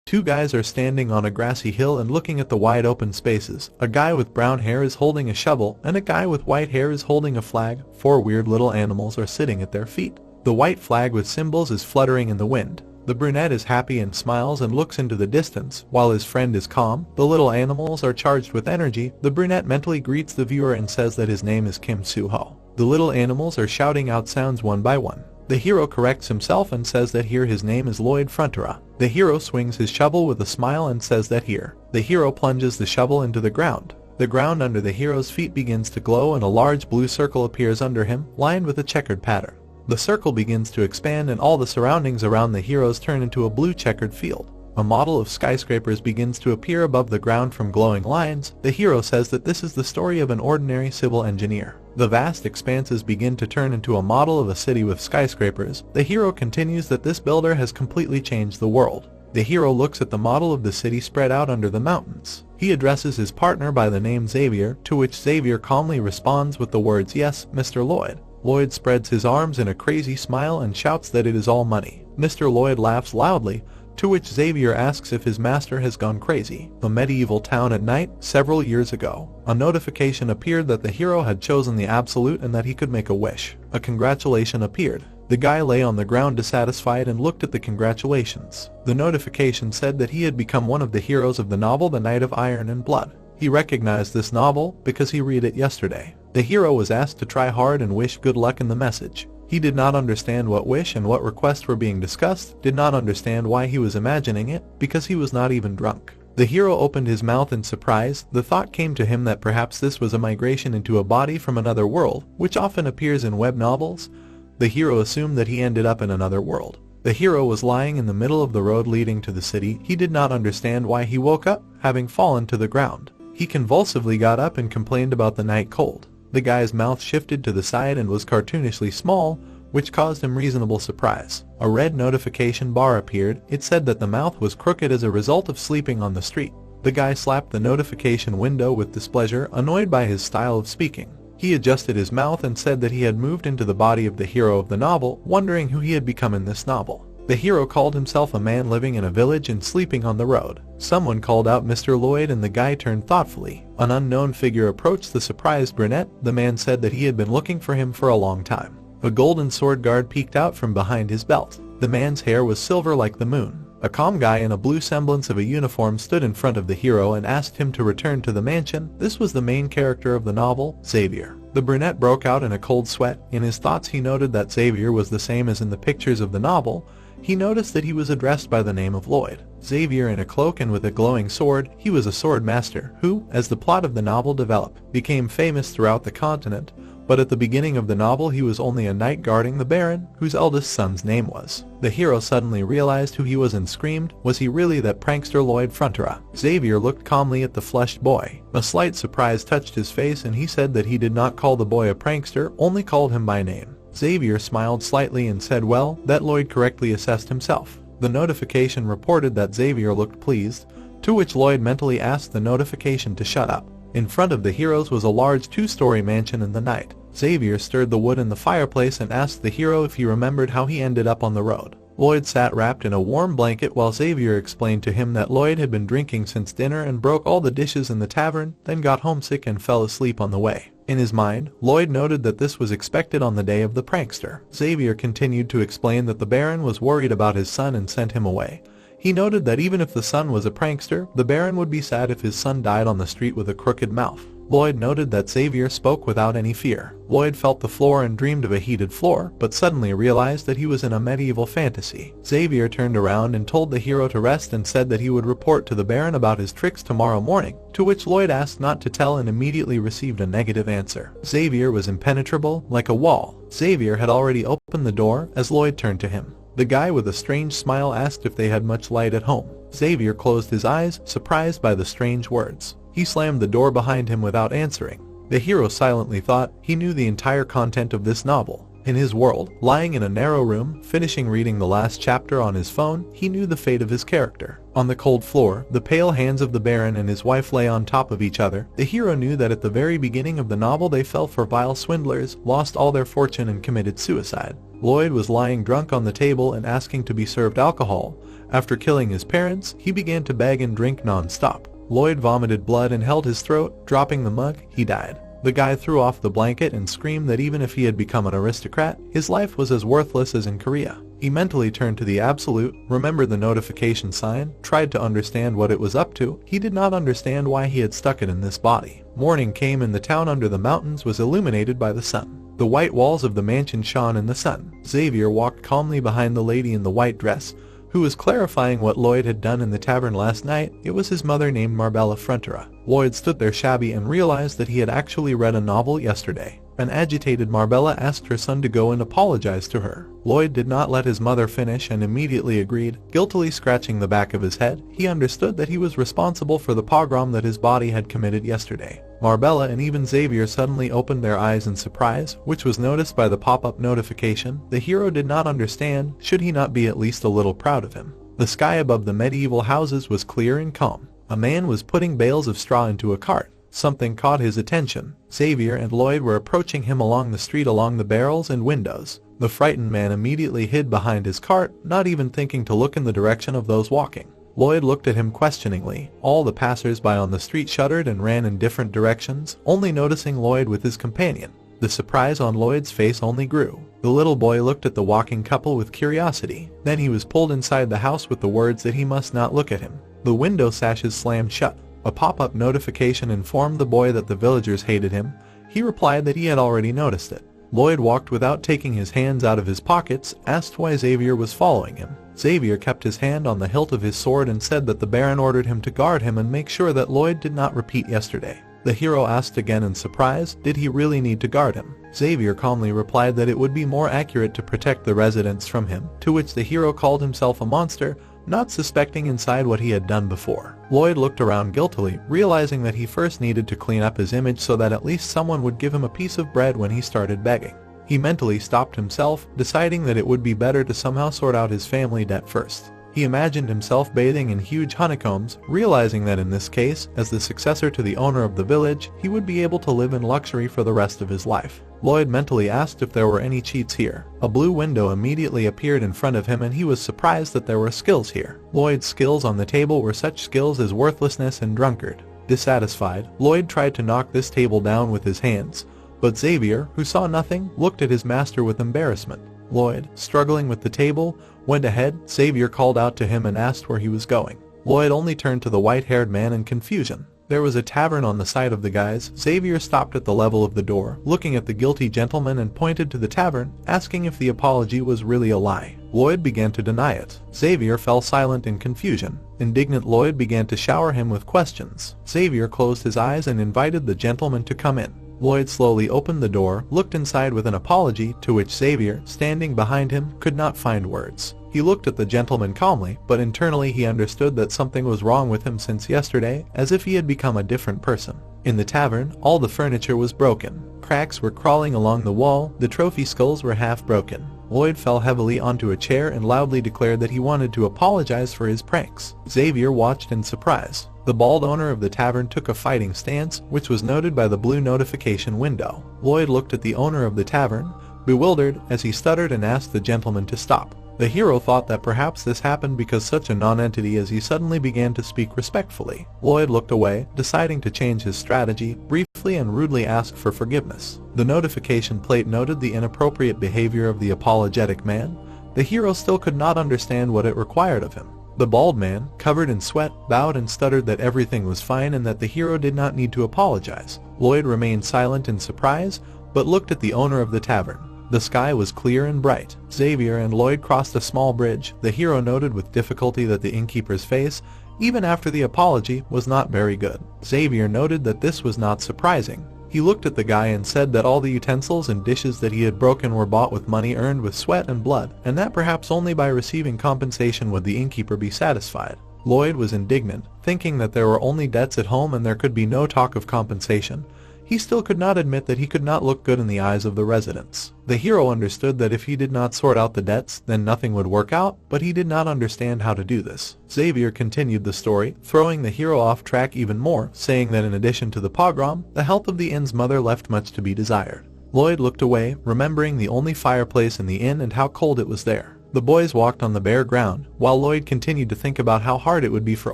Two guys are standing on a grassy hill and looking at the wide open spaces. A guy with brown hair is holding a shovel, and a guy with white hair is holding a flag. Four weird little animals are sitting at their feet. The white flag with symbols is fluttering in the wind. The brunette is happy and smiles and looks into the distance, while his friend is calm. The little animals are charged with energy. The brunette mentally greets the viewer and says that his name is Kim Soo-ho. The little animals are shouting out sounds one by one. The hero corrects himself and says that here his name is Lloyd Frontera. The hero swings his shovel with a smile and says that here. The hero plunges the shovel into the ground. The ground under the hero's feet begins to glow and a large blue circle appears under him, lined with a checkered pattern. The circle begins to expand and all the surroundings around the heroes turn into a blue checkered field. A model of skyscrapers begins to appear above the ground from glowing lines. The hero says that this is the story of an ordinary civil engineer. The vast expanses begin to turn into a model of a city with skyscrapers. The hero continues that this builder has completely changed the world. The hero looks at the model of the city spread out under the mountains. He addresses his partner by the name Xavier, to which Xavier calmly responds with the words, "Yes, Mr. Lloyd." Lloyd spreads his arms in a crazy smile and shouts that it is all money. Mr. Lloyd laughs loudly, to which Xavier asks if his master has gone crazy. A medieval town at night. Several years ago, a notification appeared that the hero had chosen the absolute and that he could make a wish. A congratulation appeared. The guy lay on the ground dissatisfied and looked at the congratulations. The notification said that he had become one of the heroes of the novel The Knight of Iron and Blood. He recognized this novel because he read it yesterday. The hero was asked to try hard and wish good luck in the message. He did not understand what wish and what requests were being discussed, did not understand why he was imagining it, because he was not even drunk. The hero opened his mouth in surprise. The thought came to him that perhaps this was a migration into a body from another world, which often appears in web novels. The hero assumed that he ended up in another world. The hero was lying in the middle of the road leading to the city. He did not understand why he woke up, having fallen to the ground. He convulsively got up and complained about the night cold. The guy's mouth shifted to the side and was cartoonishly small, which caused him reasonable surprise. A red notification bar appeared. It said that the mouth was crooked as a result of sleeping on the street. The guy slapped the notification window with displeasure, annoyed by his style of speaking. He adjusted his mouth and said that he had moved into the body of the hero of the novel, wondering who he had become in this novel. The hero called himself a man living in a village and sleeping on the road. Someone called out Mr. Lloyd and the guy turned thoughtfully. An unknown figure approached the surprised brunette. The man said that he had been looking for him for a long time. A golden sword guard peeked out from behind his belt. The man's hair was silver like the moon. A calm guy in a blue semblance of a uniform stood in front of the hero and asked him to return to the mansion. This was the main character of the novel, Xavier. The brunette broke out in a cold sweat. In his thoughts he noted that Xavier was the same as in the pictures of the novel. He noticed that he was addressed by the name of Lloyd. Xavier in a cloak and with a glowing sword. He was a sword master who, as the plot of the novel developed, became famous throughout the continent, but at the beginning of the novel he was only a knight guarding the Baron, whose eldest son's name was. The hero suddenly realized who he was and screamed, was he really that prankster Lloyd Frontera? Xavier looked calmly at the flushed boy. A slight surprise touched his face and he said that he did not call the boy a prankster, only called him by name. Xavier smiled slightly and said well, that Lloyd correctly assessed himself. The notification reported that Xavier looked pleased, to which Lloyd mentally asked the notification to shut up. In front of the heroes was a large two-story mansion in the night. Xavier stirred the wood in the fireplace and asked the hero if he remembered how he ended up on the road. Lloyd sat wrapped in a warm blanket while Xavier explained to him that Lloyd had been drinking since dinner and broke all the dishes in the tavern, then got homesick and fell asleep on the way. In his mind, Lloyd noted that this was expected on the day of the prankster. Xavier continued to explain that the Baron was worried about his son and sent him away. He noted that even if the son was a prankster, the Baron would be sad if his son died on the street with a crooked mouth. Lloyd noted that Xavier spoke without any fear. Lloyd felt the floor and dreamed of a heated floor, but suddenly realized that he was in a medieval fantasy. Xavier turned around and told the hero to rest and said that he would report to the Baron about his tricks tomorrow morning, to which Lloyd asked not to tell and immediately received a negative answer. Xavier was impenetrable, like a wall. Xavier had already opened the door as Lloyd turned to him. The guy with a strange smile asked if they had much light at home. Xavier closed his eyes, surprised by the strange words. He slammed the door behind him without answering. The hero silently thought he knew the entire content of this novel. In his world, lying in a narrow room, finishing reading the last chapter on his phone, he knew the fate of his character. On the cold floor, the pale hands of the Baron and his wife lay on top of each other. The hero knew that at the very beginning of the novel they fell for vile swindlers, lost all their fortune and committed suicide. Lloyd was lying drunk on the table and asking to be served alcohol. After killing his parents, he began to beg and drink non-stop. Lloyd vomited blood and held his throat. Dropping the mug, he died. The guy threw off the blanket and screamed that even if he had become an aristocrat, his life was as worthless as in Korea. He mentally turned to the absolute, remembered the notification sign, tried to understand what it was up to. He did not understand why he had stuck it in this body. Morning came and the town under the mountains was illuminated by the sun. The white walls of the mansion shone in the sun. Xavier walked calmly behind the lady in the white dress, who was clarifying what Lloyd had done in the tavern last night. It was his mother named Marbella Frontera. Lloyd stood there shabby and realized that he had actually read a novel yesterday. An agitated Marbella asked her son to go and apologize to her. Lloyd did not let his mother finish and immediately agreed, guiltily scratching the back of his head. He understood that he was responsible for the pogrom that his body had committed yesterday. Marbella and even Xavier suddenly opened their eyes in surprise, which was noticed by the pop-up notification. The hero did not understand. Should he not be at least a little proud of him? The sky above the medieval houses was clear and calm. A man was putting bales of straw into a cart. Something caught his attention. Xavier and Lloyd were approaching him along the street along the barrels and windows. The frightened man immediately hid behind his cart, not even thinking to look in the direction of those walking. Lloyd looked at him questioningly. All the passers-by on the street shuddered and ran in different directions, only noticing Lloyd with his companion. The surprise on Lloyd's face only grew. The little boy looked at the walking couple with curiosity. Then he was pulled inside the house with the words that he must not look at him. The window sashes slammed shut. A pop-up notification informed the boy that the villagers hated him. He replied that he had already noticed it. Lloyd walked without taking his hands out of his pockets, asked why Xavier was following him. Xavier kept his hand on the hilt of his sword and said that the Baron ordered him to guard him and make sure that Lloyd did not repeat yesterday. The hero asked again in surprise, did he really need to guard him? Xavier calmly replied that it would be more accurate to protect the residents from him, to which the hero called himself a monster, not suspecting inside what he had done before. Lloyd looked around guiltily, realizing that he first needed to clean up his image so that at least someone would give him a piece of bread when he started begging. He mentally stopped himself, deciding that it would be better to somehow sort out his family debt first. He imagined himself bathing in huge honeycombs, realizing that in this case, as the successor to the owner of the village, he would be able to live in luxury for the rest of his life. Lloyd mentally asked if there were any cheats here. A blue window immediately appeared in front of him and he was surprised that there were skills here. Lloyd's skills on the table were such skills as worthlessness and drunkard. Dissatisfied, Lloyd tried to knock this table down with his hands, but Xavier, who saw nothing, looked at his master with embarrassment. Lloyd, struggling with the table, went ahead. Xavier called out to him and asked where he was going. Lloyd only turned to the white-haired man in confusion. There was a tavern on the side of the guys. Xavier stopped at the level of the door, looking at the guilty gentleman and pointed to the tavern, asking if the apology was really a lie. Lloyd began to deny it. Xavier fell silent in confusion. Indignant Lloyd began to shower him with questions. Xavier closed his eyes and invited the gentleman to come in. Lloyd slowly opened the door, looked inside with an apology, to which Xavier, standing behind him, could not find words. He looked at the gentleman calmly, but internally he understood that something was wrong with him since yesterday, as if he had become a different person. In the tavern, all the furniture was broken. Cracks were crawling along the wall, the trophy skulls were half broken. Lloyd fell heavily onto a chair and loudly declared that he wanted to apologize for his pranks. Xavier watched in surprise. The bald owner of the tavern took a fighting stance, which was noted by the blue notification window. Lloyd looked at the owner of the tavern, bewildered, as he stuttered and asked the gentleman to stop. The hero thought that perhaps this happened because such a non-entity as he suddenly began to speak respectfully. Lloyd looked away, deciding to change his strategy, briefly and rudely asked for forgiveness. The notification plate noted the inappropriate behavior of the apologetic man. The hero still could not understand what it required of him. The bald man, covered in sweat, bowed and stuttered that everything was fine and that the hero did not need to apologize. Lloyd remained silent in surprise, but looked at the owner of the tavern. The sky was clear and bright. Xavier and Lloyd crossed a small bridge. The hero noted with difficulty that the innkeeper's face, even after the apology, was not very good. Xavier noted that this was not surprising. He looked at the guy and said that all the utensils and dishes that he had broken were bought with money earned with sweat and blood, and that perhaps only by receiving compensation would the innkeeper be satisfied. Lloyd was indignant, thinking that there were only debts at home and there could be no talk of compensation. He still could not admit that he could not look good in the eyes of the residents. The hero understood that if he did not sort out the debts, then nothing would work out, but he did not understand how to do this. Xavier continued the story, throwing the hero off track even more, saying that in addition to the pogrom, the health of the inn's mother left much to be desired. Lloyd looked away, remembering the only fireplace in the inn and how cold it was there. The boys walked on the bare ground, while Lloyd continued to think about how hard it would be for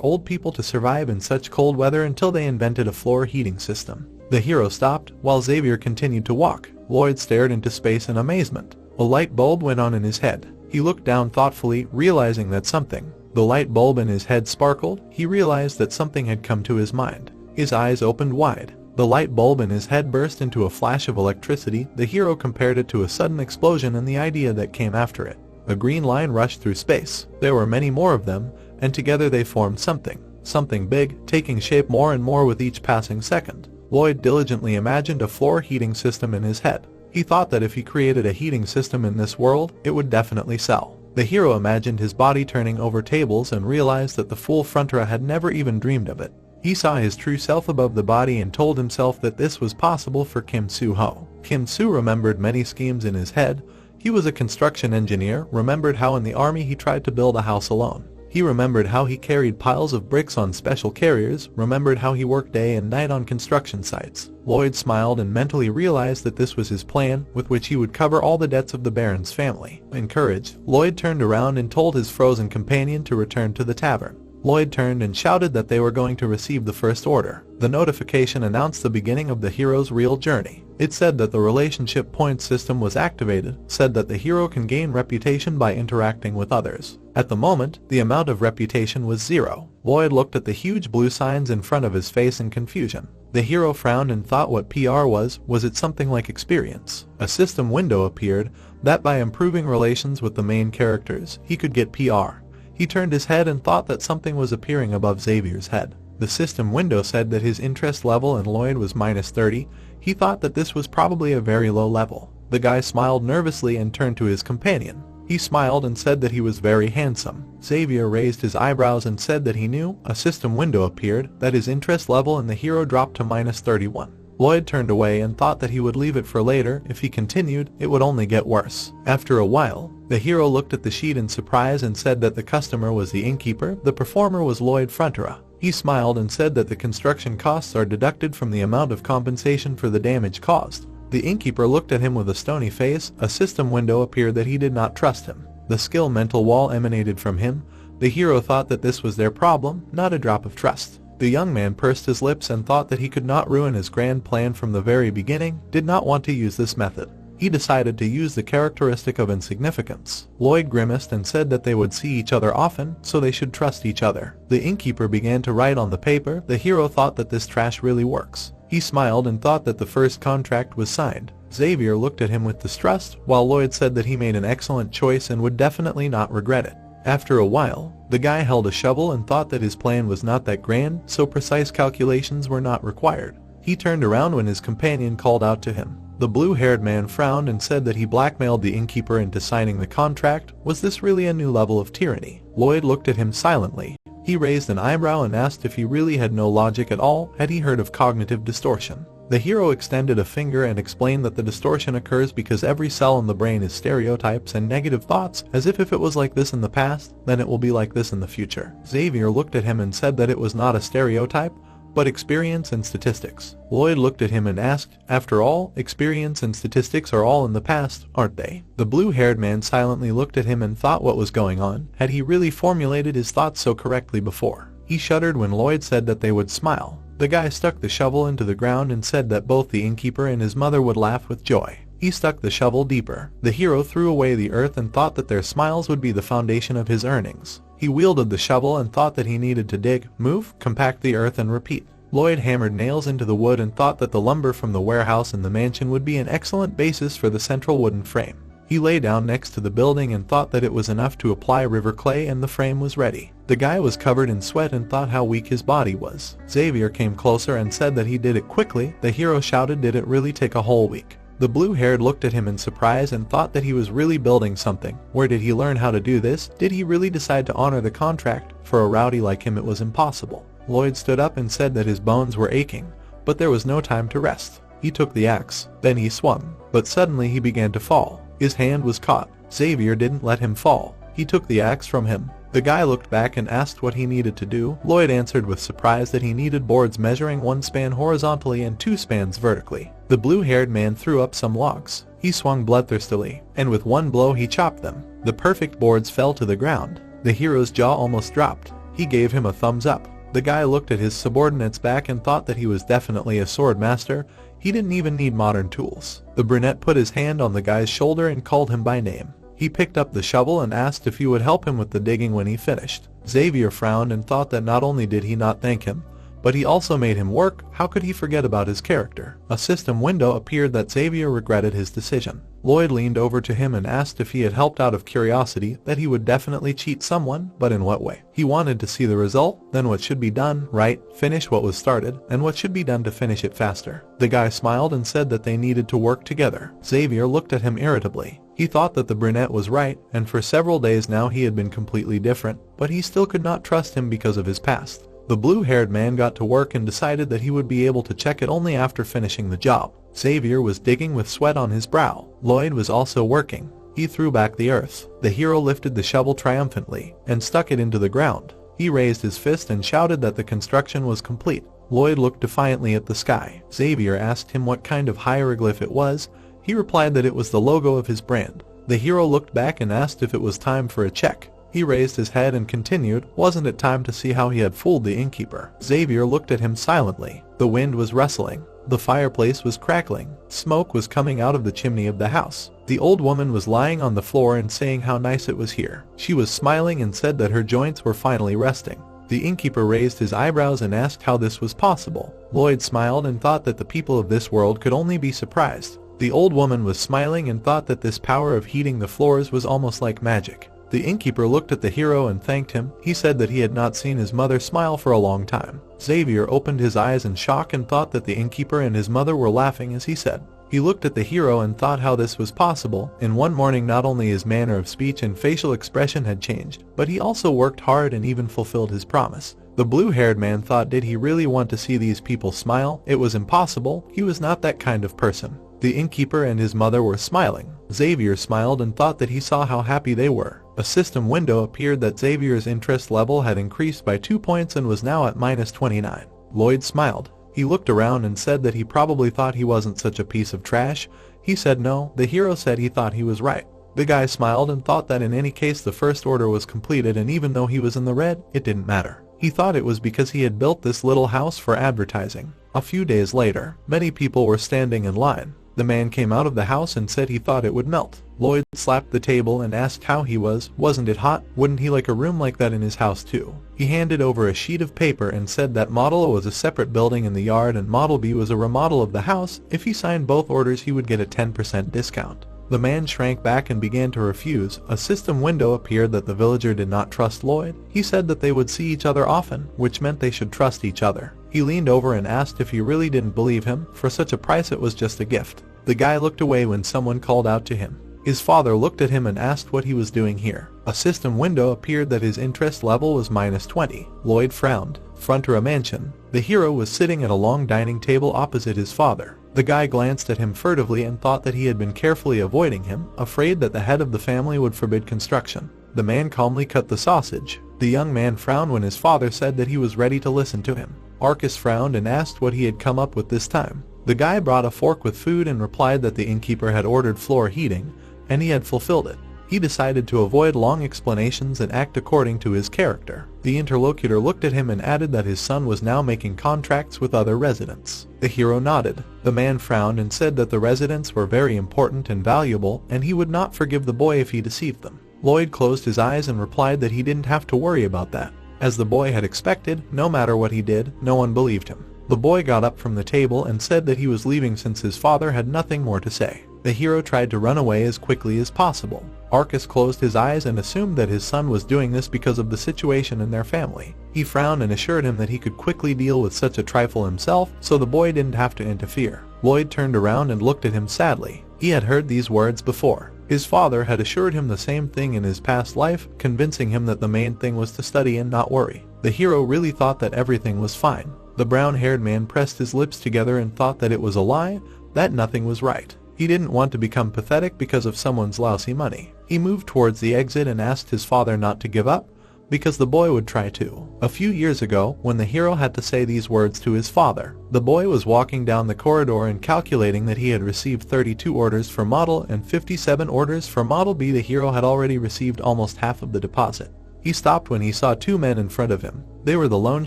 old people to survive in such cold weather until they invented a floor heating system. The hero stopped, while Xavier continued to walk. Lloyd stared into space in amazement. A light bulb went on in his head. He looked down thoughtfully, realizing that the light bulb in his head sparkled. He realized that something had come to his mind. His eyes opened wide. The light bulb in his head burst into a flash of electricity. The hero compared it to a sudden explosion and the idea that came after it. A green line rushed through space. There were many more of them, and together they formed something big, taking shape more and more with each passing second. Lloyd diligently imagined a floor heating system in his head. He thought that if he created a heating system in this world, it would definitely sell. The hero imagined his body turning over tables and realized that the fool Frontera had never even dreamed of it. He saw his true self above the body and told himself that this was possible for Kim Soo-ho. Kim Soo remembered many schemes in his head. He was a construction engineer, remembered how in the army he tried to build a house alone. He remembered how he carried piles of bricks on special carriers, remembered how he worked day and night on construction sites. Lloyd smiled and mentally realized that this was his plan, with which he would cover all the debts of the Baron's family. Encouraged, Lloyd turned around and told his frozen companion to return to the tavern. Lloyd turned and shouted that they were going to receive the first order. The notification announced the beginning of the hero's real journey. It said that the relationship point system was activated, said that the hero can gain reputation by interacting with others. At the moment, the amount of reputation was 0. Lloyd looked at the huge blue signs in front of his face in confusion. The hero frowned and thought what PR was it something like experience? A system window appeared, that by improving relations with the main characters, he could get PR. He turned his head and thought that something was appearing above Xavier's head. The system window said that his interest level in Lloyd was -30. He thought that this was probably a very low level. The guy smiled nervously and turned to his companion. He smiled and said that he was very handsome. Xavier raised his eyebrows and said that he knew. A system window appeared, that his interest level in the hero dropped to -31. Lloyd turned away and thought that he would leave it for later. If he continued, it would only get worse. After a while, the hero looked at the sheet in surprise and said that the customer was the innkeeper, the performer was Lloyd Frontera. He smiled and said that the construction costs are deducted from the amount of compensation for the damage caused. The innkeeper looked at him with a stony face. A system window appeared that he did not trust him. The skill mental wall emanated from him. The hero thought that this was their problem, not a drop of trust. The young man pursed his lips and thought that he could not ruin his grand plan from the very beginning, did not want to use this method. He decided to use the characteristic of insignificance. Lloyd grimaced and said that they would see each other often, so they should trust each other. The innkeeper began to write on the paper. The hero thought that this trash really works. He smiled and thought that the first contract was signed. Xavier looked at him with distrust, while Lloyd said that he made an excellent choice and would definitely not regret it. After a while, the guy held a shovel and thought that his plan was not that grand, so precise calculations were not required. He turned around when his companion called out to him. The blue-haired man frowned and said that he blackmailed the innkeeper into signing the contract. Was this really a new level of tyranny? Lloyd looked at him silently. He raised an eyebrow and asked if he really had no logic at all. Had he heard of cognitive distortion? The hero extended a finger and explained that the distortion occurs because every cell in the brain is stereotypes and negative thoughts, as if it was like this in the past, then it will be like this in the future. Xavier looked at him and said that it was not a stereotype, but experience and statistics. Lloyd looked at him and asked, after all, experience and statistics are all in the past, aren't they? The blue-haired man silently looked at him and thought what was going on. Had he really formulated his thoughts so correctly before? He shuddered when Lloyd said that they would smile. The guy stuck the shovel into the ground and said that both the innkeeper and his mother would laugh with joy. He stuck the shovel deeper. The hero threw away the earth and thought that their smiles would be the foundation of his earnings. He wielded the shovel and thought that he needed to dig, move, compact the earth and repeat. Lloyd hammered nails into the wood and thought that the lumber from the warehouse in the mansion would be an excellent basis for the central wooden frame. He lay down next to the building and thought that it was enough to apply river clay and the frame was ready. The guy was covered in sweat and thought how weak his body was. Xavier came closer and said that he did it quickly. The hero shouted, did it really take a whole week? The blue-haired looked at him in surprise and thought that he was really building something. Where did he learn how to do this? Did he really decide to honor the contract? For a rowdy like him it was impossible. Lloyd stood up and said that his bones were aching, but there was no time to rest. He took the axe, then he swung, but suddenly he began to fall. His hand was caught. Xavier didn't let him fall. He took the axe from him. The guy looked back and asked what he needed to do. Lloyd answered with surprise that he needed boards measuring 1 span horizontally and 2 spans vertically. The blue-haired man threw up some logs. He swung bloodthirstily, and with one blow he chopped them. The perfect boards fell to the ground. The hero's jaw almost dropped. He gave him a thumbs up. The guy looked at his subordinate's back and thought that he was definitely a sword master. He didn't even need modern tools. The brunette put his hand on the guy's shoulder and called him by name. He picked up the shovel and asked if he would help him with the digging when he finished. Xavier frowned and thought that not only did he not thank him, but he also made him work. How could he forget about his character? A system window appeared that Xavier regretted his decision. Lloyd leaned over to him and asked if he had helped out of curiosity, that he would definitely cheat someone, but in what way? He wanted to see the result, then what should be done, right, finish what was started, and what should be done to finish it faster. The guy smiled and said that they needed to work together. Xavier looked at him irritably. He thought that the brunette was right, and for several days now he had been completely different, but he still could not trust him because of his past. The blue-haired man got to work and decided that he would be able to check it only after finishing the job. Xavier was digging with sweat on his brow. Lloyd was also working. He threw back the earth. The hero lifted the shovel triumphantly and stuck it into the ground. He raised his fist and shouted that the construction was complete. Lloyd looked defiantly at the sky. Xavier asked him what kind of hieroglyph it was. He replied that it was the logo of his brand. The hero looked back and asked if it was time for a check. He raised his head and continued, wasn't it time to see how he had fooled the innkeeper? Xavier looked at him silently. The wind was rustling. The fireplace was crackling. Smoke was coming out of the chimney of the house. The old woman was lying on the floor and saying how nice it was here. She was smiling and said that her joints were finally resting. The innkeeper raised his eyebrows and asked how this was possible. Lloyd smiled and thought that the people of this world could only be surprised. The old woman was smiling and thought that this power of heating the floors was almost like magic. The innkeeper looked at the hero and thanked him. He said that he had not seen his mother smile for a long time. Xavier opened his eyes in shock and thought that the innkeeper and his mother were laughing as he said. He looked at the hero and thought how this was possible. In one morning not only his manner of speech and facial expression had changed, but he also worked hard and even fulfilled his promise. The blue-haired man thought, did he really want to see these people smile? It was impossible. He was not that kind of person. The innkeeper and his mother were smiling. Xavier smiled and thought that he saw how happy they were. A system window appeared that Xavier's interest level had increased by 2 points and was now at -29. Lloyd smiled. He looked around and said that he probably thought he wasn't such a piece of trash. He said no. The hero said he thought he was right. The guy smiled and thought that in any case the first order was completed, and even though he was in the red, it didn't matter. He thought it was because he had built this little house for advertising. A few days later, many people were standing in line. The man came out of the house and said he thought it would melt. Lloyd slapped the table and asked how he was. Wasn't it hot? Wouldn't he like a room like that in his house too? He handed over a sheet of paper and said that Model A was a separate building in the yard and Model B was a remodel of the house. If he signed both orders he would get a 10% discount. The man shrank back and began to refuse. A system window appeared that the villager did not trust Lloyd. He said that they would see each other often, which meant they should trust each other. He leaned over and asked if he really didn't believe him. For such a price it was just a gift. The guy looked away when someone called out to him. His father looked at him and asked what he was doing here. A system window appeared that his interest level was -20. Lloyd frowned. Front of a mansion, the hero was sitting at a long dining table opposite his father. The guy glanced at him furtively and thought that he had been carefully avoiding him, afraid that the head of the family would forbid construction. The man calmly cut the sausage. The young man frowned when his father said that he was ready to listen to him. Arcus frowned and asked what he had come up with this time. The guy brought a fork with food and replied that the innkeeper had ordered floor heating, and he had fulfilled it. He decided to avoid long explanations and act according to his character. The interlocutor looked at him and added that his son was now making contracts with other residents. The hero nodded. The man frowned and said that the residents were very important and valuable, and he would not forgive the boy if he deceived them. Lloyd closed his eyes and replied that he didn't have to worry about that. As the boy had expected, no matter what he did, no one believed him. The boy got up from the table and said that he was leaving since his father had nothing more to say. The hero tried to run away as quickly as possible. Arcus closed his eyes and assumed that his son was doing this because of the situation in their family. He frowned and assured him that he could quickly deal with such a trifle himself, so the boy didn't have to interfere. Lloyd turned around and looked at him sadly. He had heard these words before. His father had assured him the same thing in his past life, convincing him that the main thing was to study and not worry. The hero really thought that everything was fine. The brown-haired man pressed his lips together and thought that it was a lie, that nothing was right. He didn't want to become pathetic because of someone's lousy money. He moved towards the exit and asked his father not to give up, because the boy would try too. A few years ago, when the hero had to say these words to his father, the boy was walking down the corridor and calculating that he had received 32 orders for Model and 57 orders for Model B. The hero had already received almost half of the deposit. He stopped when he saw two men in front of him. They were the loan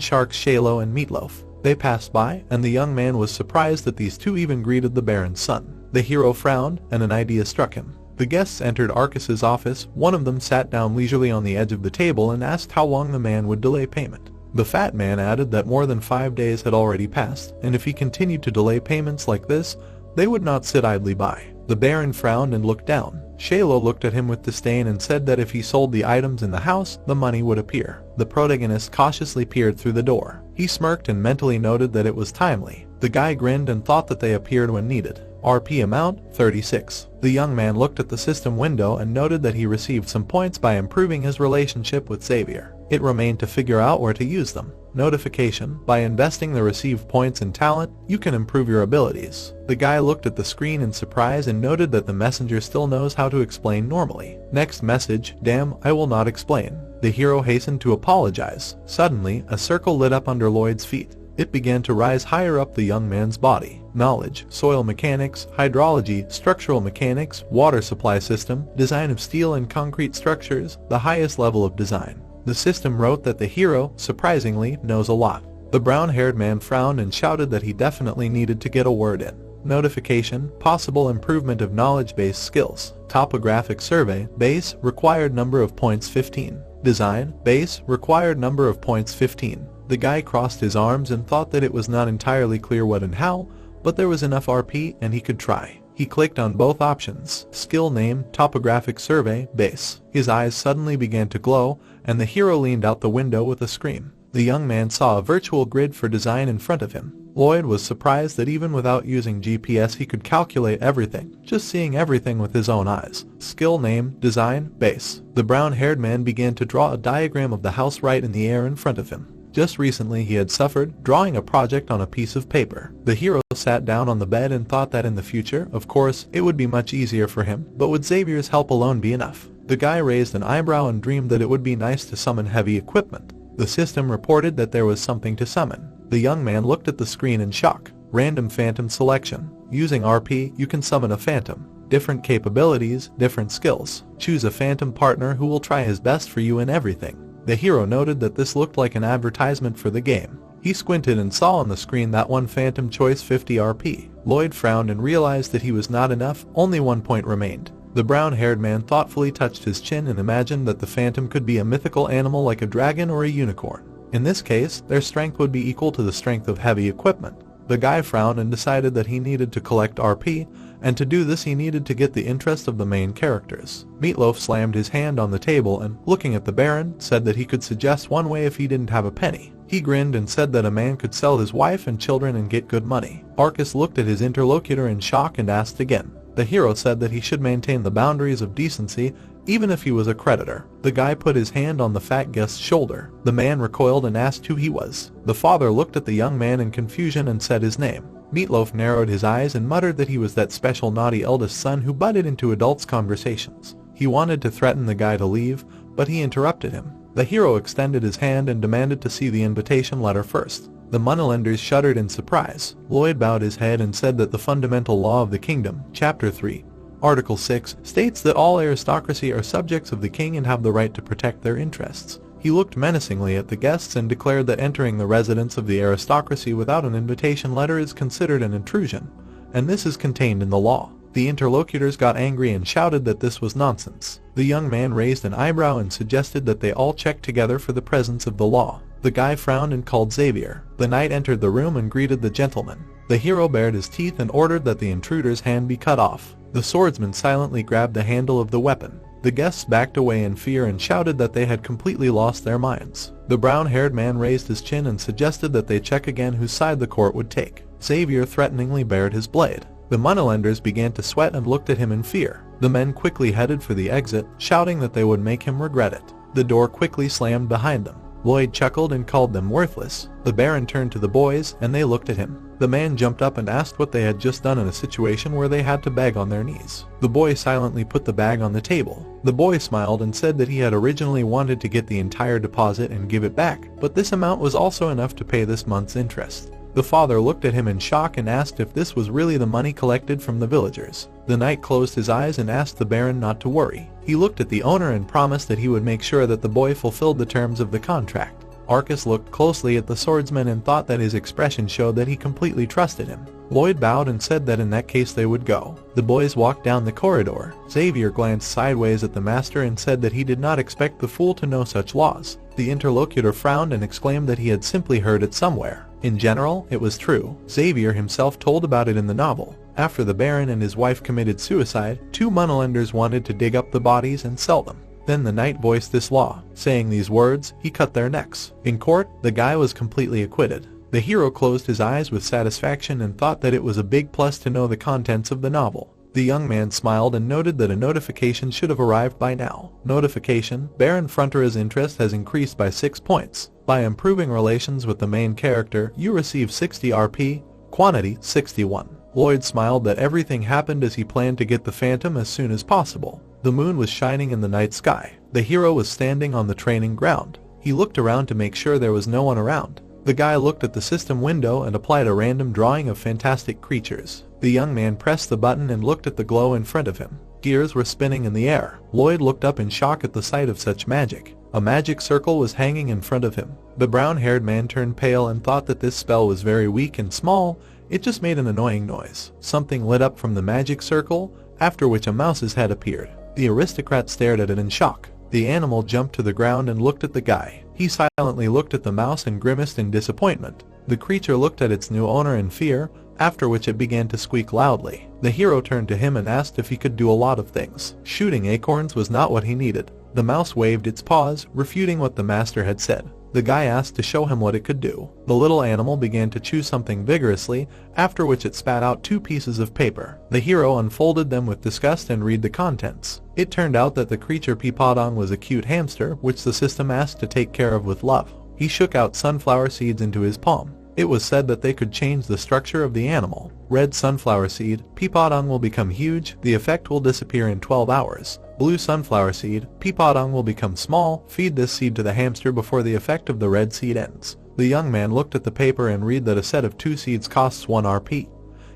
sharks Shalo and Meatloaf. They passed by, and the young man was surprised that these two even greeted the Baron's son. The hero frowned, and an idea struck him. The guests entered Arcus's office. One of them sat down leisurely on the edge of the table and asked how long the man would delay payment. The fat man added that more than 5 days had already passed, and if he continued to delay payments like this, they would not sit idly by. The Baron frowned and looked down. Shalo looked at him with disdain and said that if he sold the items in the house, the money would appear. The protagonist cautiously peered through the door. He smirked and mentally noted that it was timely. The guy grinned and thought that they appeared when needed. RP amount, 36. The young man looked at the system window and noted that he received some points by improving his relationship with Xavier. It remained to figure out where to use them. Notification: by investing the received points in talent, you can improve your abilities. The guy looked at the screen in surprise and noted that the messenger still knows how to explain normally. Next message: damn, I will not explain. The hero hastened to apologize. Suddenly, a circle lit up under Lloyd's feet. It began to rise higher up the young man's body. Knowledge: soil mechanics, hydrology, structural mechanics, water supply system, design of steel and concrete structures, the highest level of design. The system wrote that the hero, surprisingly, knows a lot. The brown-haired man frowned and shouted that he definitely needed to get a word in. Notification: possible improvement of knowledge-based skills. Topographic survey, base, required number of points 15. Design, base, required number of points 15. The guy crossed his arms and thought that it was not entirely clear what and how, but there was enough RP and he could try. He clicked on both options. Skill name: topographic survey, base. His eyes suddenly began to glow, and the hero leaned out the window with a scream. The young man saw a virtual grid for design in front of him. Lloyd was surprised that even without using GPS he could calculate everything, just seeing everything with his own eyes. Skill name: design, base. The brown-haired man began to draw a diagram of the house right in the air in front of him. Just recently he had suffered, drawing a project on a piece of paper. The hero sat down on the bed and thought that in the future, of course, it would be much easier for him, but would Xavier's help alone be enough? The guy raised an eyebrow and dreamed that it would be nice to summon heavy equipment. The system reported that there was something to summon. The young man looked at the screen in shock. Random phantom selection. Using RP, you can summon a phantom. Different capabilities, different skills. Choose a phantom partner who will try his best for you in everything. The hero noted that this looked like an advertisement for the game. He squinted and saw on the screen that one phantom choice 50 RP. Lloyd frowned and realized that he was not enough, only 1 point remained. The brown-haired man thoughtfully touched his chin and imagined that the phantom could be a mythical animal like a dragon or a unicorn. In this case, their strength would be equal to the strength of heavy equipment. The guy frowned and decided that he needed to collect RP, and to do this he needed to get the interest of the main characters. Meatloaf slammed his hand on the table and, looking at the Baron, said that he could suggest one way if he didn't have a penny. He grinned and said that a man could sell his wife and children and get good money. Arcus looked at his interlocutor in shock and asked again. The hero said that he should maintain the boundaries of decency, even if he was a creditor. The guy put his hand on the fat guest's shoulder. The man recoiled and asked who he was. The father looked at the young man in confusion and said his name. Meatloaf narrowed his eyes and muttered that he was that special naughty eldest son who butted into adults' conversations. He wanted to threaten the guy to leave, but he interrupted him. The hero extended his hand and demanded to see the invitation letter first. The moneylenders shuddered in surprise. Lloyd bowed his head and said that the fundamental law of the kingdom, Chapter 3, Article 6, states that all aristocracy are subjects of the king and have the right to protect their interests. He looked menacingly at the guests and declared that entering the residence of the aristocracy without an invitation letter is considered an intrusion, and this is contained in the law. The interlocutors got angry and shouted that this was nonsense. The young man raised an eyebrow and suggested that they all check together for the presence of the law. The guy frowned and called Xavier. The knight entered the room and greeted the gentleman. The hero bared his teeth and ordered that the intruder's hand be cut off. The swordsman silently grabbed the handle of the weapon. The guests backed away in fear and shouted that they had completely lost their minds. The brown-haired man raised his chin and suggested that they check again whose side the court would take. Xavier threateningly bared his blade. The moneylenders began to sweat and looked at him in fear. The men quickly headed for the exit, shouting that they would make him regret it. The door quickly slammed behind them. Lloyd chuckled and called them worthless. The Baron turned to the boys and they looked at him. The man jumped up and asked what they had just done in a situation where they had to beg on their knees. The boy silently put the bag on the table. The boy smiled and said that he had originally wanted to get the entire deposit and give it back, but this amount was also enough to pay this month's interest. The father looked at him in shock and asked if this was really the money collected from the villagers. The knight closed his eyes and asked the Baron not to worry. He looked at the owner and promised that he would make sure that the boy fulfilled the terms of the contract. Arcus looked closely at the swordsman and thought that his expression showed that he completely trusted him. Lloyd bowed and said that in that case they would go. The boys walked down the corridor. Xavier glanced sideways at the master and said that he did not expect the fool to know such laws. The interlocutor frowned and exclaimed that he had simply heard it somewhere. In general, it was true. Xavier himself told about it in the novel. After the Baron and his wife committed suicide, 2 moneylenders wanted to dig up the bodies and sell them. Then the knight voiced this law. Saying these words, he cut their necks. In court, the guy was completely acquitted. The hero closed his eyes with satisfaction and thought that it was a big plus to know the contents of the novel. The young man smiled and noted that a notification should have arrived by now. Notification: Baron Frontera's interest has increased by 6 points. By improving relations with the main character, you receive 60 RP, quantity 61. Lloyd smiled that everything happened as he planned to get the Phantom as soon as possible. The moon was shining in the night sky. The hero was standing on the training ground. He looked around to make sure there was no one around. The guy looked at the system window and applied a random drawing of fantastic creatures. The young man pressed the button and looked at the glow in front of him. Gears were spinning in the air. Lloyd looked up in shock at the sight of such magic. A magic circle was hanging in front of him. The brown-haired man turned pale and thought that this spell was very weak and small. It just made an annoying noise. Something lit up from the magic circle, after which a mouse's head appeared. The aristocrat stared at it in shock. The animal jumped to the ground and looked at the guy. He silently looked at the mouse and grimaced in disappointment. The creature looked at its new owner in fear, after which it began to squeak loudly. The hero turned to him and asked if he could do a lot of things. Shooting acorns was not what he needed. The mouse waved its paws, refuting what the master had said. The guy asked to show him what it could do. The little animal began to chew something vigorously, after which it spat out 2 pieces of paper. The hero unfolded them with disgust and read the contents. It turned out that the creature Peepodong was a cute hamster, which the system asked to take care of with love. He shook out sunflower seeds into his palm. It was said that they could change the structure of the animal. Red sunflower seed: Peepodong will become huge, the effect will disappear in 12 hours. Blue sunflower seed: Peepodong will become small, feed this seed to the hamster before the effect of the red seed ends. The young man looked at the paper and read that a set of 2 seeds costs 1 RP.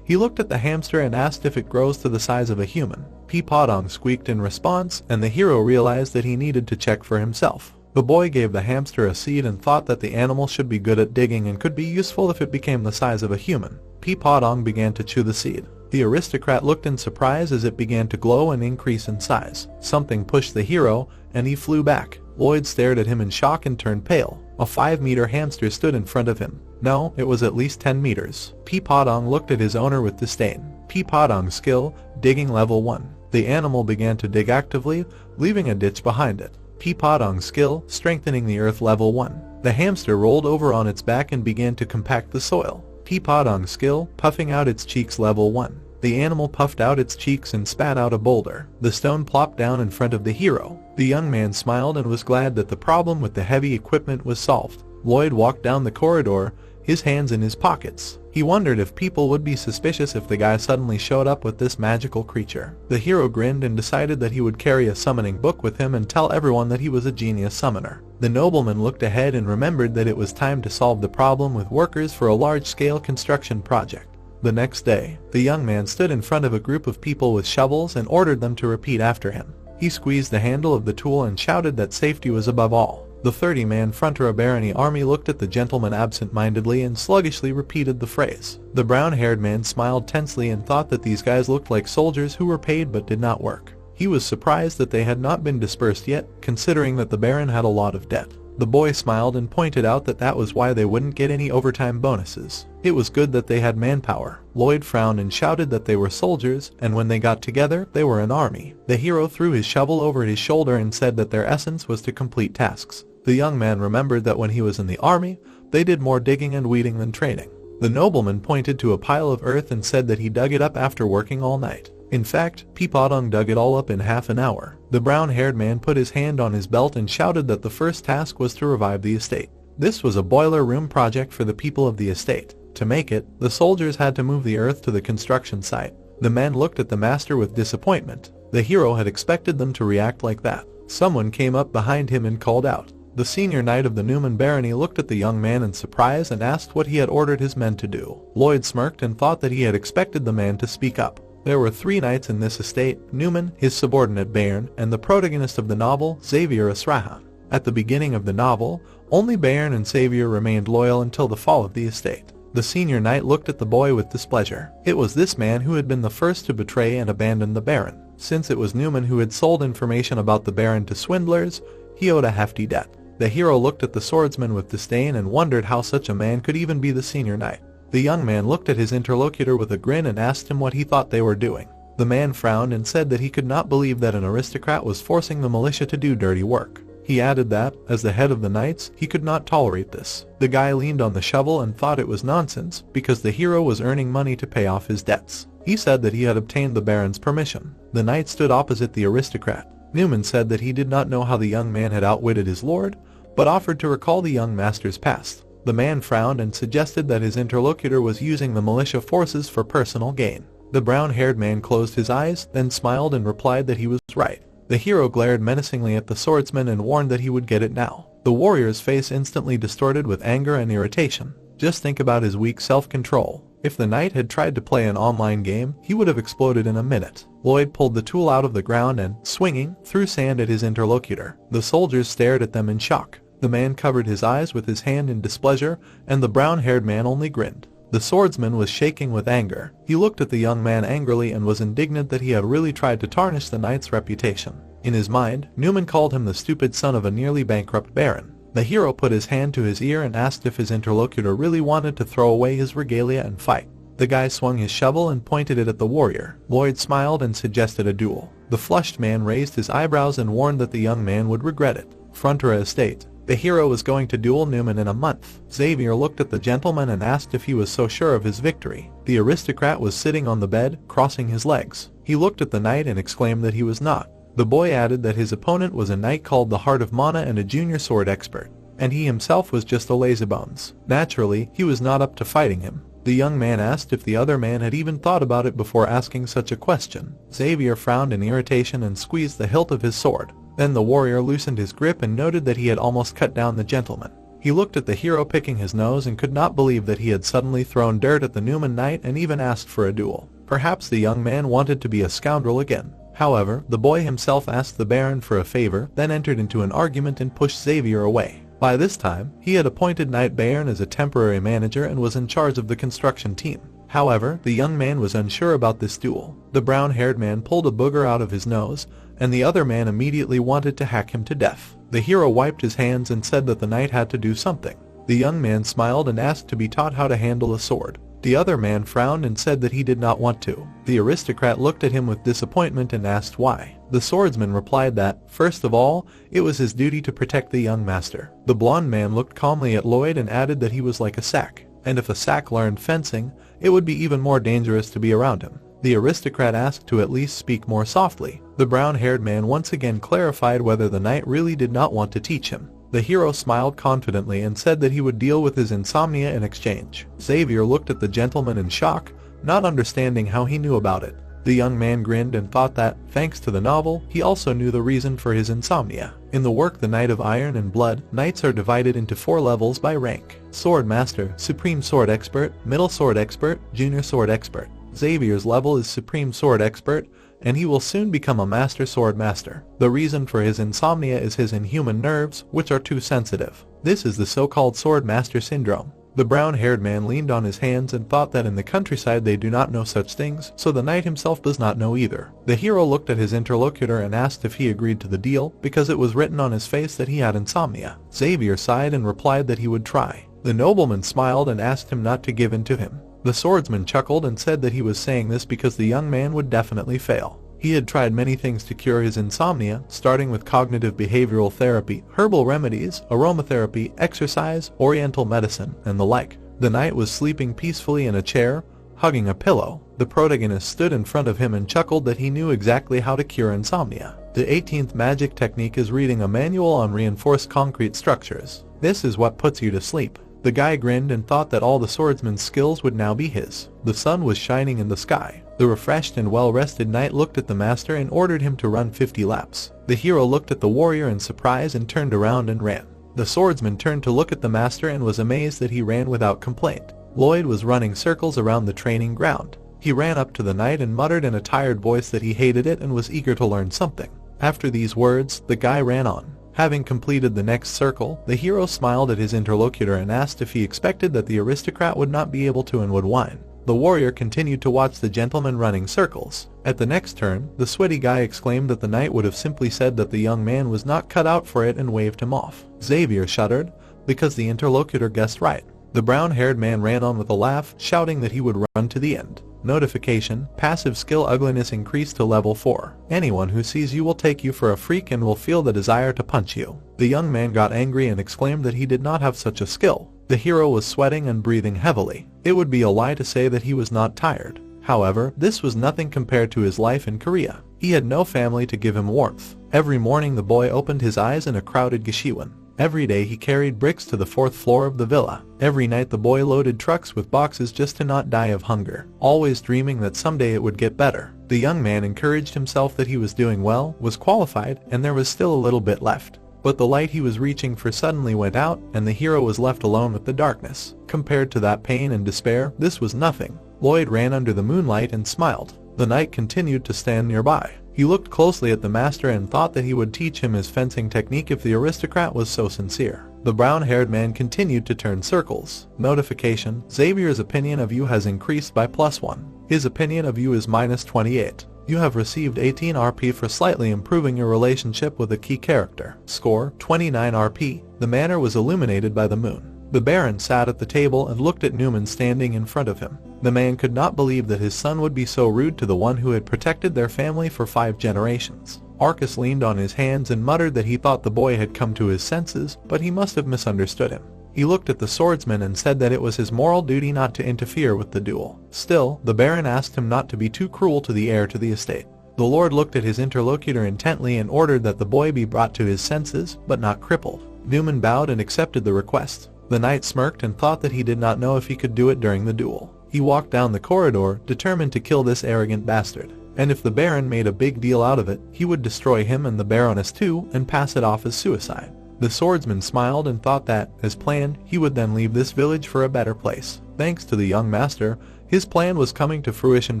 He looked at the hamster and asked if it grows to the size of a human. Peepodong squeaked in response, and the hero realized that he needed to check for himself. The boy gave the hamster a seed and thought that the animal should be good at digging and could be useful if it became the size of a human. Peepodong began to chew the seed. The aristocrat looked in surprise as it began to glow and increase in size. Something pushed the hero, and he flew back. Lloyd stared at him in shock and turned pale. A 5-meter hamster stood in front of him. No, it was at least 10 meters. Peepodong looked at his owner with disdain. Peepodong skill: digging level 1. The animal began to dig actively, leaving a ditch behind it. Peepodong skill: strengthening the earth level 1. The hamster rolled over on its back and began to compact the soil. Peepodong skill: puffing out its cheeks level 1. The animal puffed out its cheeks and spat out a boulder. The stone plopped down in front of the hero. The young man smiled and was glad that the problem with the heavy equipment was solved. Lloyd walked down the corridor, his hands in his pockets. He wondered if people would be suspicious if the guy suddenly showed up with this magical creature. The hero grinned and decided that he would carry a summoning book with him and tell everyone that he was a genius summoner. The nobleman looked ahead and remembered that it was time to solve the problem with workers for a large-scale construction project. The next day, the young man stood in front of a group of people with shovels and ordered them to repeat after him. He squeezed the handle of the tool and shouted that safety was above all. The 30-man Frontera barony army looked at the gentleman absent-mindedly and sluggishly repeated the phrase. The brown-haired man smiled tensely and thought that these guys looked like soldiers who were paid but did not work. He was surprised that they had not been dispersed yet, considering that the Baron had a lot of debt. The boy smiled and pointed out that that was why they wouldn't get any overtime bonuses. It was good that they had manpower. Lloyd frowned and shouted that they were soldiers, and when they got together, they were an army. The hero threw his shovel over his shoulder and said that their essence was to complete tasks. The young man remembered that when he was in the army, they did more digging and weeding than training. The nobleman pointed to a pile of earth and said that he dug it up after working all night. In fact, Peepodong dug it all up in half an hour. The brown-haired man put his hand on his belt and shouted that the first task was to revive the estate. This was a boiler room project for the people of the estate. To make it, the soldiers had to move the earth to the construction site. The men looked at the master with disappointment. The hero had expected them to react like that. Someone came up behind him and called out. The senior knight of the Newman barony looked at the young man in surprise and asked what he had ordered his men to do. Lloyd smirked and thought that he had expected the man to speak up. There were 3 knights in this estate: Newman, his subordinate Bayern, and the protagonist of the novel, Xavier Asrahan. At the beginning of the novel, only Bayern and Xavier remained loyal until the fall of the estate. The senior knight looked at the boy with displeasure. It was this man who had been the first to betray and abandon the Baron. Since it was Newman who had sold information about the Baron to swindlers, he owed a hefty debt. The hero looked at the swordsman with disdain and wondered how such a man could even be the senior knight. The young man looked at his interlocutor with a grin and asked him what he thought they were doing. The man frowned and said that he could not believe that an aristocrat was forcing the militia to do dirty work. He added that, as the head of the knights, he could not tolerate this. The guy leaned on the shovel and thought it was nonsense, because the hero was earning money to pay off his debts. He said that he had obtained the Baron's permission. The knight stood opposite the aristocrat. Newman said that he did not know how the young man had outwitted his lord, but offered to recall the young master's past. The man frowned and suggested that his interlocutor was using the militia forces for personal gain. The brown-haired man closed his eyes, then smiled and replied that he was right. The hero glared menacingly at the swordsman and warned that he would get it now. The warrior's face instantly distorted with anger and irritation. Just think about his weak self-control. If the knight had tried to play an online game, he would have exploded in a minute. Lloyd pulled the tool out of the ground and, swinging, threw sand at his interlocutor. The soldiers stared at them in shock. The man covered his eyes with his hand in displeasure, and the brown-haired man only grinned. The swordsman was shaking with anger. He looked at the young man angrily and was indignant that he had really tried to tarnish the knight's reputation. In his mind, Newman called him the stupid son of a nearly bankrupt baron. The hero put his hand to his ear and asked if his interlocutor really wanted to throw away his regalia and fight. The guy swung his shovel and pointed it at the warrior. Lloyd smiled and suggested a duel. The flushed man raised his eyebrows and warned that the young man would regret it. Frontier Estate. The hero was going to duel Newman in a month. Xavier looked at the gentleman and asked if he was so sure of his victory. The aristocrat was sitting on the bed, crossing his legs. He looked at the knight and exclaimed that he was not. The boy added that his opponent was a knight called the Heart of Mana and a junior sword expert, and he himself was just a lazybones. Naturally, he was not up to fighting him. The young man asked if the other man had even thought about it before asking such a question. Xavier frowned in irritation and squeezed the hilt of his sword. Then the warrior loosened his grip and noted that he had almost cut down the gentleman. He looked at the hero picking his nose and could not believe that he had suddenly thrown dirt at the Newman knight and even asked for a duel. Perhaps the young man wanted to be a scoundrel again. However, the boy himself asked the Baron for a favor, then entered into an argument and pushed Xavier away. By this time, he had appointed Knight Bayern as a temporary manager and was in charge of the construction team. However, the young man was unsure about this duel. The brown-haired man pulled a booger out of his nose, and the other man immediately wanted to hack him to death. The hero wiped his hands and said that the knight had to do something. The young man smiled and asked to be taught how to handle a sword. The other man frowned and said that he did not want to. The aristocrat looked at him with disappointment and asked why. The swordsman replied that, first of all, it was his duty to protect the young master. The blonde man looked calmly at Lloyd and added that he was like a sack, and if a sack learned fencing, it would be even more dangerous to be around him. The aristocrat asked to at least speak more softly. The brown-haired man once again clarified whether the knight really did not want to teach him. The hero smiled confidently and said that he would deal with his insomnia in exchange. Xavier looked at the gentleman in shock, not understanding how he knew about it. The young man grinned and thought that, thanks to the novel, he also knew the reason for his insomnia. In the work The Knight of Iron and Blood, knights are divided into 4 levels by rank: Sword Master, Supreme Sword Expert, Middle Sword Expert, Junior Sword Expert. Xavier's level is Supreme Sword Expert, and he will soon become a Master Sword Master. The reason for his insomnia is his inhuman nerves, which are too sensitive. This is the so-called Sword Master Syndrome. The brown-haired man leaned on his hands and thought that in the countryside they do not know such things, so the knight himself does not know either. The hero looked at his interlocutor and asked if he agreed to the deal, because it was written on his face that he had insomnia. Xavier sighed and replied that he would try. The nobleman smiled and asked him not to give in to him. The swordsman chuckled and said that he was saying this because the young man would definitely fail. He had tried many things to cure his insomnia, starting with cognitive behavioral therapy, herbal remedies, aromatherapy, exercise, oriental medicine, and the like. The knight was sleeping peacefully in a chair, hugging a pillow. The protagonist stood in front of him and chuckled that he knew exactly how to cure insomnia. The 18th magic technique is reading a manual on reinforced concrete structures. This is what puts you to sleep. The guy grinned and thought that all the swordsman's skills would now be his. The sun was shining in the sky. The refreshed and well-rested knight looked at the master and ordered him to run 50 laps. The hero looked at the warrior in surprise and turned around and ran. The swordsman turned to look at the master and was amazed that he ran without complaint. Lloyd was running circles around the training ground. He ran up to the knight and muttered in a tired voice that he hated it and was eager to learn something. After these words, the guy ran on. Having completed the next circle, the hero smiled at his interlocutor and asked if he expected that the aristocrat would not be able to and would whine. The warrior continued to watch the gentleman running circles. At the next turn, the sweaty guy exclaimed that the knight would have simply said that the young man was not cut out for it and waved him off. Xavier shuddered, because the interlocutor guessed right. The brown-haired man ran on with a laugh, shouting that he would run to the end. Notification: passive skill ugliness increased to level 4. Anyone who sees you will take you for a freak and will feel the desire to punch you. The young man got angry and exclaimed that he did not have such a skill. The hero was sweating and breathing heavily. It would be a lie to say that he was not tired. However, this was nothing compared to his life in Korea. He had no family to give him warmth. Every morning the boy opened his eyes in a crowded Gishiwan. Every day he carried bricks to the 4th floor of the villa. Every night the boy loaded trucks with boxes just to not die of hunger, always dreaming that someday it would get better. The young man encouraged himself that he was doing well, was qualified, and there was still a little bit left. But the light he was reaching for suddenly went out, and the hero was left alone with the darkness. Compared to that pain and despair, this was nothing. Lloyd ran under the moonlight and smiled. The knight continued to stand nearby. He looked closely at the master and thought that he would teach him his fencing technique if the aristocrat was so sincere. The brown-haired man continued to turn circles. Notification: Xavier's opinion of you has increased by +1. His opinion of you is -28. You have received 18 RP for slightly improving your relationship with a key character. Score: 29 RP. The manor was illuminated by the moon. The Baron sat at the table and looked at Newman standing in front of him. The man could not believe that his son would be so rude to the one who had protected their family for 5 generations. Arcus leaned on his hands and muttered that he thought the boy had come to his senses, but he must have misunderstood him. He looked at the swordsman and said that it was his moral duty not to interfere with the duel. Still, the Baron asked him not to be too cruel to the heir to the estate. The Lord looked at his interlocutor intently and ordered that the boy be brought to his senses, but not crippled. Newman bowed and accepted the request. The knight smirked and thought that he did not know if he could do it during the duel. He walked down the corridor, determined to kill this arrogant bastard. And if the Baron made a big deal out of it, he would destroy him and the Baroness too, and pass it off as suicide. The swordsman smiled and thought that, as planned, he would then leave this village for a better place. Thanks to the young master, his plan was coming to fruition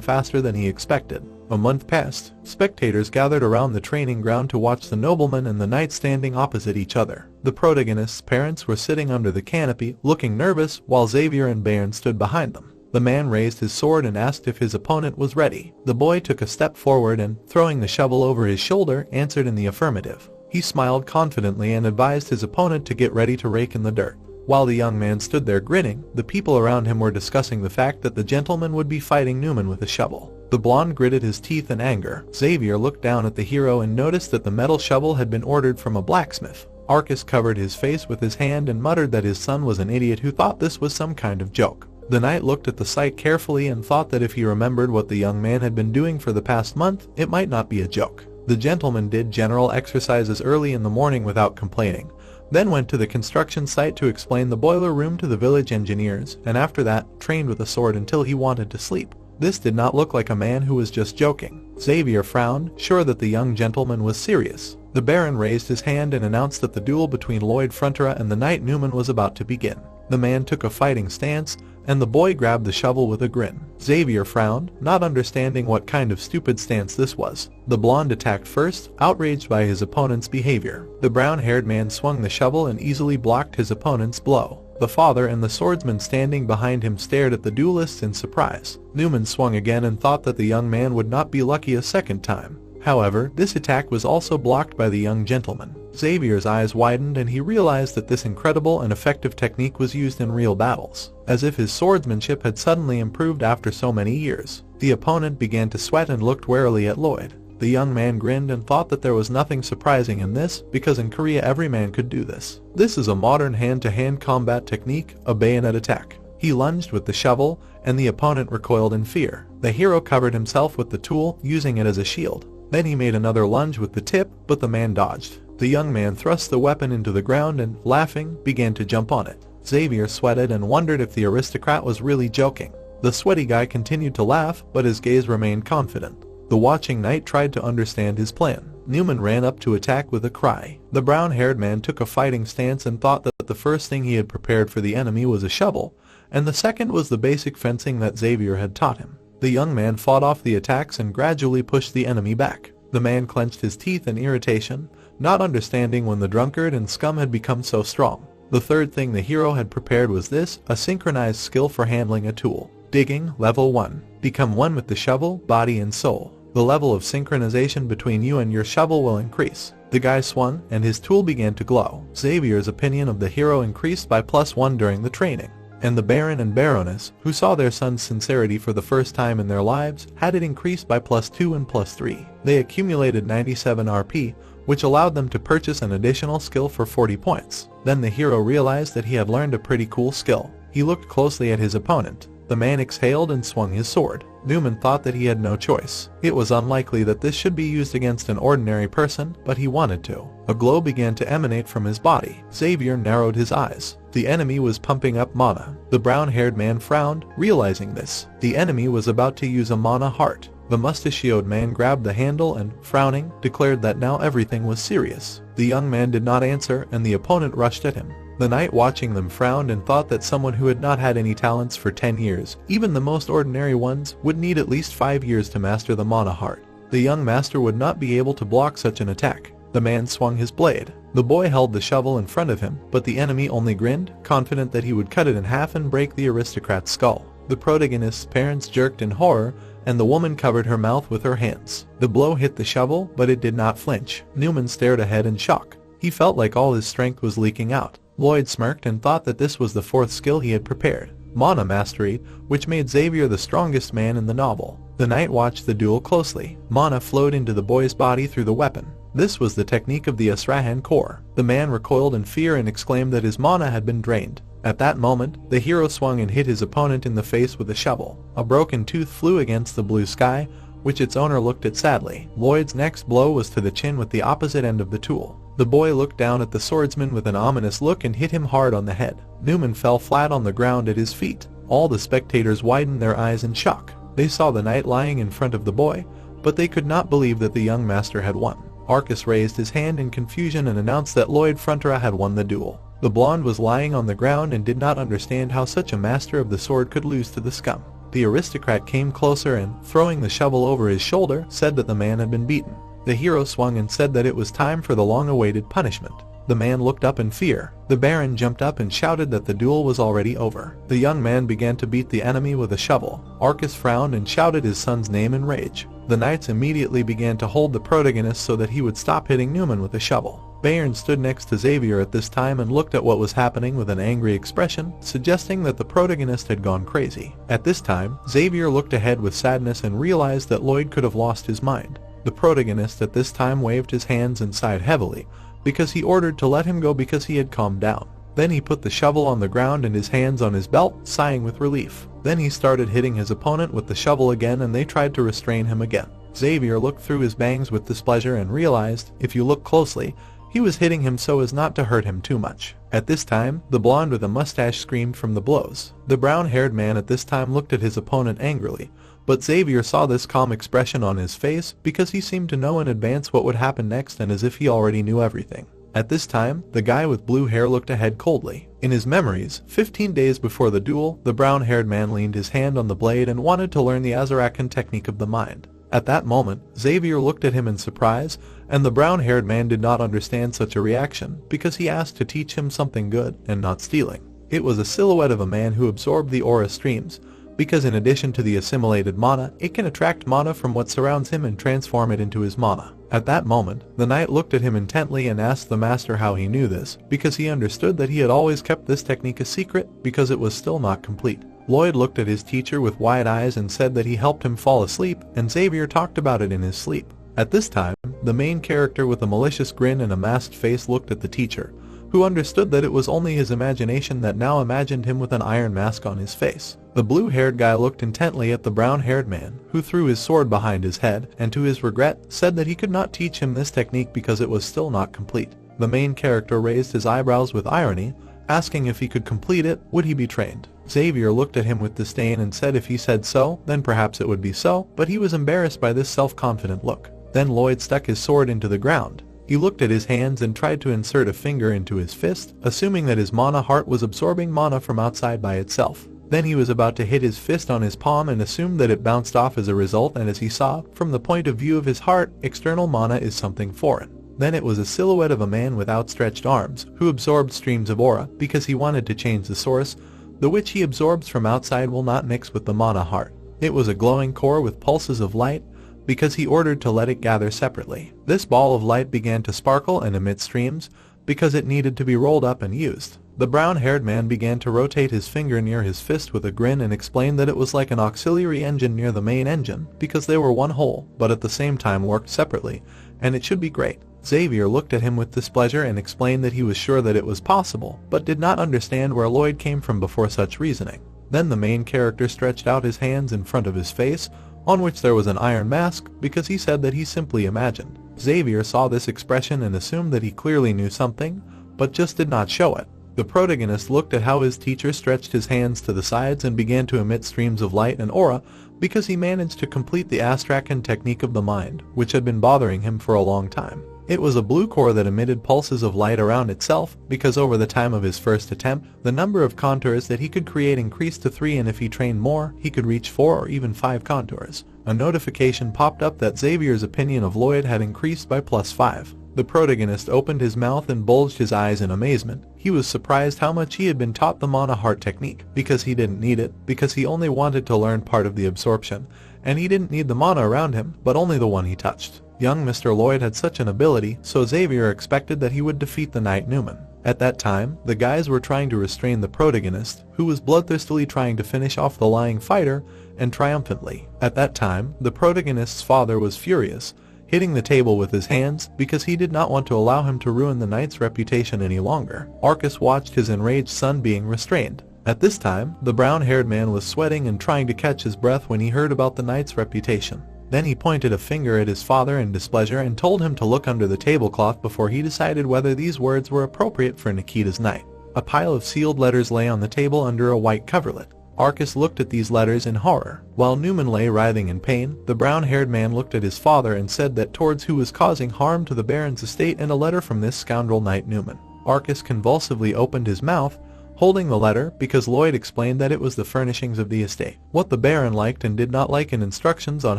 faster than he expected. A month passed. Spectators gathered around the training ground to watch the nobleman and the knight standing opposite each other. The protagonist's parents were sitting under the canopy, looking nervous, while Xavier and Baron stood behind them. The man raised his sword and asked if his opponent was ready. The boy took a step forward and, throwing the shovel over his shoulder, answered in the affirmative. He smiled confidently and advised his opponent to get ready to rake in the dirt. While the young man stood there grinning, the people around him were discussing the fact that the gentleman would be fighting Newman with a shovel. The blonde gritted his teeth in anger. Xavier looked down at the hero and noticed that the metal shovel had been ordered from a blacksmith. Arcus covered his face with his hand and muttered that his son was an idiot who thought this was some kind of joke. The knight looked at the sight carefully and thought that if he remembered what the young man had been doing for the past month, it might not be a joke. The gentleman did general exercises early in the morning without complaining, then went to the construction site to explain the boiler room to the village engineers, and after that, trained with a sword until he wanted to sleep. This did not look like a man who was just joking. Xavier frowned, sure that the young gentleman was serious. The Baron raised his hand and announced that the duel between Lloyd Frontera and the knight Newman was about to begin. The man took a fighting stance, and the boy grabbed the shovel with a grin. Xavier frowned, not understanding what kind of stupid stance this was. The blonde attacked first, outraged by his opponent's behavior. The brown-haired man swung the shovel and easily blocked his opponent's blow. The father and the swordsman standing behind him stared at the duelists in surprise. Newman swung again and thought that the young man would not be lucky a second time. However, this attack was also blocked by the young gentleman. Xavier's eyes widened and he realized that this incredible and effective technique was used in real battles, as if his swordsmanship had suddenly improved after so many years. The opponent began to sweat and looked warily at Lloyd. The young man grinned and thought that there was nothing surprising in this, because in Korea every man could do this. This is a modern hand-to-hand combat technique, a bayonet attack. He lunged with the shovel, and the opponent recoiled in fear. The hero covered himself with the tool, using it as a shield. Then he made another lunge with the tip, but the man dodged. The young man thrust the weapon into the ground and, laughing, began to jump on it. Xavier sweated and wondered if the aristocrat was really joking. The sweaty guy continued to laugh, but his gaze remained confident. The watching knight tried to understand his plan. Newman ran up to attack with a cry. The brown-haired man took a fighting stance and thought that the first thing he had prepared for the enemy was a shovel, and the second was the basic fencing that Xavier had taught him. The young man fought off the attacks and gradually pushed the enemy back. The man clenched his teeth in irritation, not understanding when the drunkard and scum had become so strong. The third thing the hero had prepared was this, a synchronized skill for handling a tool. Digging, level 1. Become one with the shovel, body and soul. The level of synchronization between you and your shovel will increase. The guy swung, and his tool began to glow. Xavier's opinion of the hero increased by +1 during the training. And the Baron and Baroness, who saw their son's sincerity for the first time in their lives, had it increased by +2 and +3. They accumulated 97 RP, which allowed them to purchase an additional skill for 40 points. Then the hero realized that he had learned a pretty cool skill. He looked closely at his opponent. The man exhaled and swung his sword. Newman thought that he had no choice. It was unlikely that this should be used against an ordinary person, but he wanted to. A glow began to emanate from his body. Xavier narrowed his eyes. The enemy was pumping up mana. The brown-haired man frowned, realizing this. The enemy was about to use a mana heart. The mustachioed man grabbed the handle and, frowning, declared that now everything was serious. The young man did not answer, and the opponent rushed at him. The knight watching them frowned and thought that someone who had not had any talents for 10 years, even the most ordinary ones, would need at least 5 years to master the mana heart. The young master would not be able to block such an attack. The man swung his blade. The boy held the shovel in front of him, but the enemy only grinned, confident that he would cut it in half and break the aristocrat's skull. The protagonist's parents jerked in horror, and the woman covered her mouth with her hands. The blow hit the shovel, but it did not flinch. Newman stared ahead in shock. He felt like all his strength was leaking out. Lloyd smirked and thought that this was the fourth skill he had prepared, mana mastery, which made Xavier the strongest man in the novel. The knight watched the duel closely. Mana flowed into the boy's body through the weapon. This was the technique of the Asrahan core. The man recoiled in fear and exclaimed that his mana had been drained. At that moment, the hero swung and hit his opponent in the face with a shovel. A broken tooth flew against the blue sky, which its owner looked at sadly. Lloyd's next blow was to the chin with the opposite end of the tool. The boy looked down at the swordsman with an ominous look and hit him hard on the head. Newman fell flat on the ground at his feet. All the spectators widened their eyes in shock. They saw the knight lying in front of the boy, but they could not believe that the young master had won. Arcus raised his hand in confusion and announced that Lloyd Frontera had won the duel. The blonde was lying on the ground and did not understand how such a master of the sword could lose to the scum. The aristocrat came closer and, throwing the shovel over his shoulder, said that the man had been beaten. The hero swung and said that it was time for the long-awaited punishment. The man looked up in fear. The Baron jumped up and shouted that the duel was already over. The young man began to beat the enemy with a shovel. Arcus frowned and shouted his son's name in rage. The knights immediately began to hold the protagonist so that he would stop hitting Newman with a shovel. Bayern stood next to Xavier at this time and looked at what was happening with an angry expression, suggesting that the protagonist had gone crazy. At this time, Xavier looked ahead with sadness and realized that Lloyd could have lost his mind. The protagonist at this time waved his hands and sighed heavily, because he ordered to let him go because he had calmed down. Then he put the shovel on the ground and his hands on his belt, sighing with relief. Then he started hitting his opponent with the shovel again and they tried to restrain him again. Xavier looked through his bangs with displeasure and realized, if you look closely, he was hitting him so as not to hurt him too much. At this time, the blonde with a mustache screamed from the blows. The brown-haired man at this time looked at his opponent angrily, but Xavier saw this calm expression on his face because he seemed to know in advance what would happen next and as if he already knew everything. At this time, the guy with blue hair looked ahead coldly. In his memories, 15 days before the duel, the brown-haired man leaned his hand on the blade and wanted to learn the Azarakan technique of the mind. At that moment, Xavier looked at him in surprise, and the brown-haired man did not understand such a reaction because he asked to teach him something good and not stealing. It was a silhouette of a man who absorbed the aura streams, because in addition to the assimilated mana, it can attract mana from what surrounds him and transform it into his mana. At that moment, the knight looked at him intently and asked the master how he knew this, because he understood that he had always kept this technique a secret because it was still not complete. Lloyd looked at his teacher with wide eyes and said that he helped him fall asleep, and Xavier talked about it in his sleep. At this time, the main character with a malicious grin and a masked face looked at the teacher, who understood that it was only his imagination that now imagined him with an iron mask on his face. The blue-haired guy looked intently at the brown-haired man, who threw his sword behind his head, and to his regret, said that he could not teach him this technique because it was still not complete. The main character raised his eyebrows with irony, asking if he could complete it, would he be trained? Xavier looked at him with disdain and said if he said so, then perhaps it would be so, but he was embarrassed by this self-confident look. Then Lloyd stuck his sword into the ground. He looked at his hands and tried to insert a finger into his fist, assuming that his mana heart was absorbing mana from outside by itself. Then he was about to hit his fist on his palm and assumed that it bounced off as a result, and as he saw, from the point of view of his heart, external mana is something foreign. Then it was a silhouette of a man with outstretched arms, who absorbed streams of aura, because he wanted to change the source. The which he absorbs from outside will not mix with the mana heart. It was a glowing core with pulses of light, because he ordered to let it gather separately. This ball of light began to sparkle and emit streams, because it needed to be rolled up and used. The brown-haired man began to rotate his finger near his fist with a grin and explained that it was like an auxiliary engine near the main engine, because they were one whole, but at the same time worked separately, and it should be great. Xavier looked at him with displeasure and explained that he was sure that it was possible, but did not understand where Lloyd came from before such reasoning. Then the main character stretched out his hands in front of his face, on which there was an iron mask, because he said that he simply imagined. Xavier saw this expression and assumed that he clearly knew something, but just did not show it. The protagonist looked at how his teacher stretched his hands to the sides and began to emit streams of light and aura, because he managed to complete the Astrakhan technique of the mind, which had been bothering him for a long time. It was a blue core that emitted pulses of light around itself, because over the time of his first attempt, the number of contours that he could create increased to 3, and if he trained more, he could reach 4 or even 5 contours. A notification popped up that Xavier's opinion of Lloyd had increased by +5. The protagonist opened his mouth and bulged his eyes in amazement. He was surprised how much he had been taught the mana heart technique, because he didn't need it, because he only wanted to learn part of the absorption, and he didn't need the mana around him, but only the one he touched. Young Mr. Lloyd had such an ability, so Xavier expected that he would defeat the Knight Newman. At that time, the guys were trying to restrain the protagonist, who was bloodthirstily trying to finish off the lying fighter, and triumphantly. At that time, the protagonist's father was furious, hitting the table with his hands, because he did not want to allow him to ruin the knight's reputation any longer. Arcus watched his enraged son being restrained. At this time, the brown-haired man was sweating and trying to catch his breath when he heard about the knight's reputation. Then he pointed a finger at his father in displeasure and told him to look under the tablecloth before he decided whether these words were appropriate for Nikita's knight. A pile of sealed letters lay on the table under a white coverlet. Arcus looked at these letters in horror. While Newman lay writhing in pain, the brown-haired man looked at his father and said that towards who was causing harm to the Baron's estate, and a letter from this scoundrel Knight Newman. Arcus convulsively opened his mouth, holding the letter, because Lloyd explained that it was the furnishings of the estate. What the Baron liked and did not like, and instructions on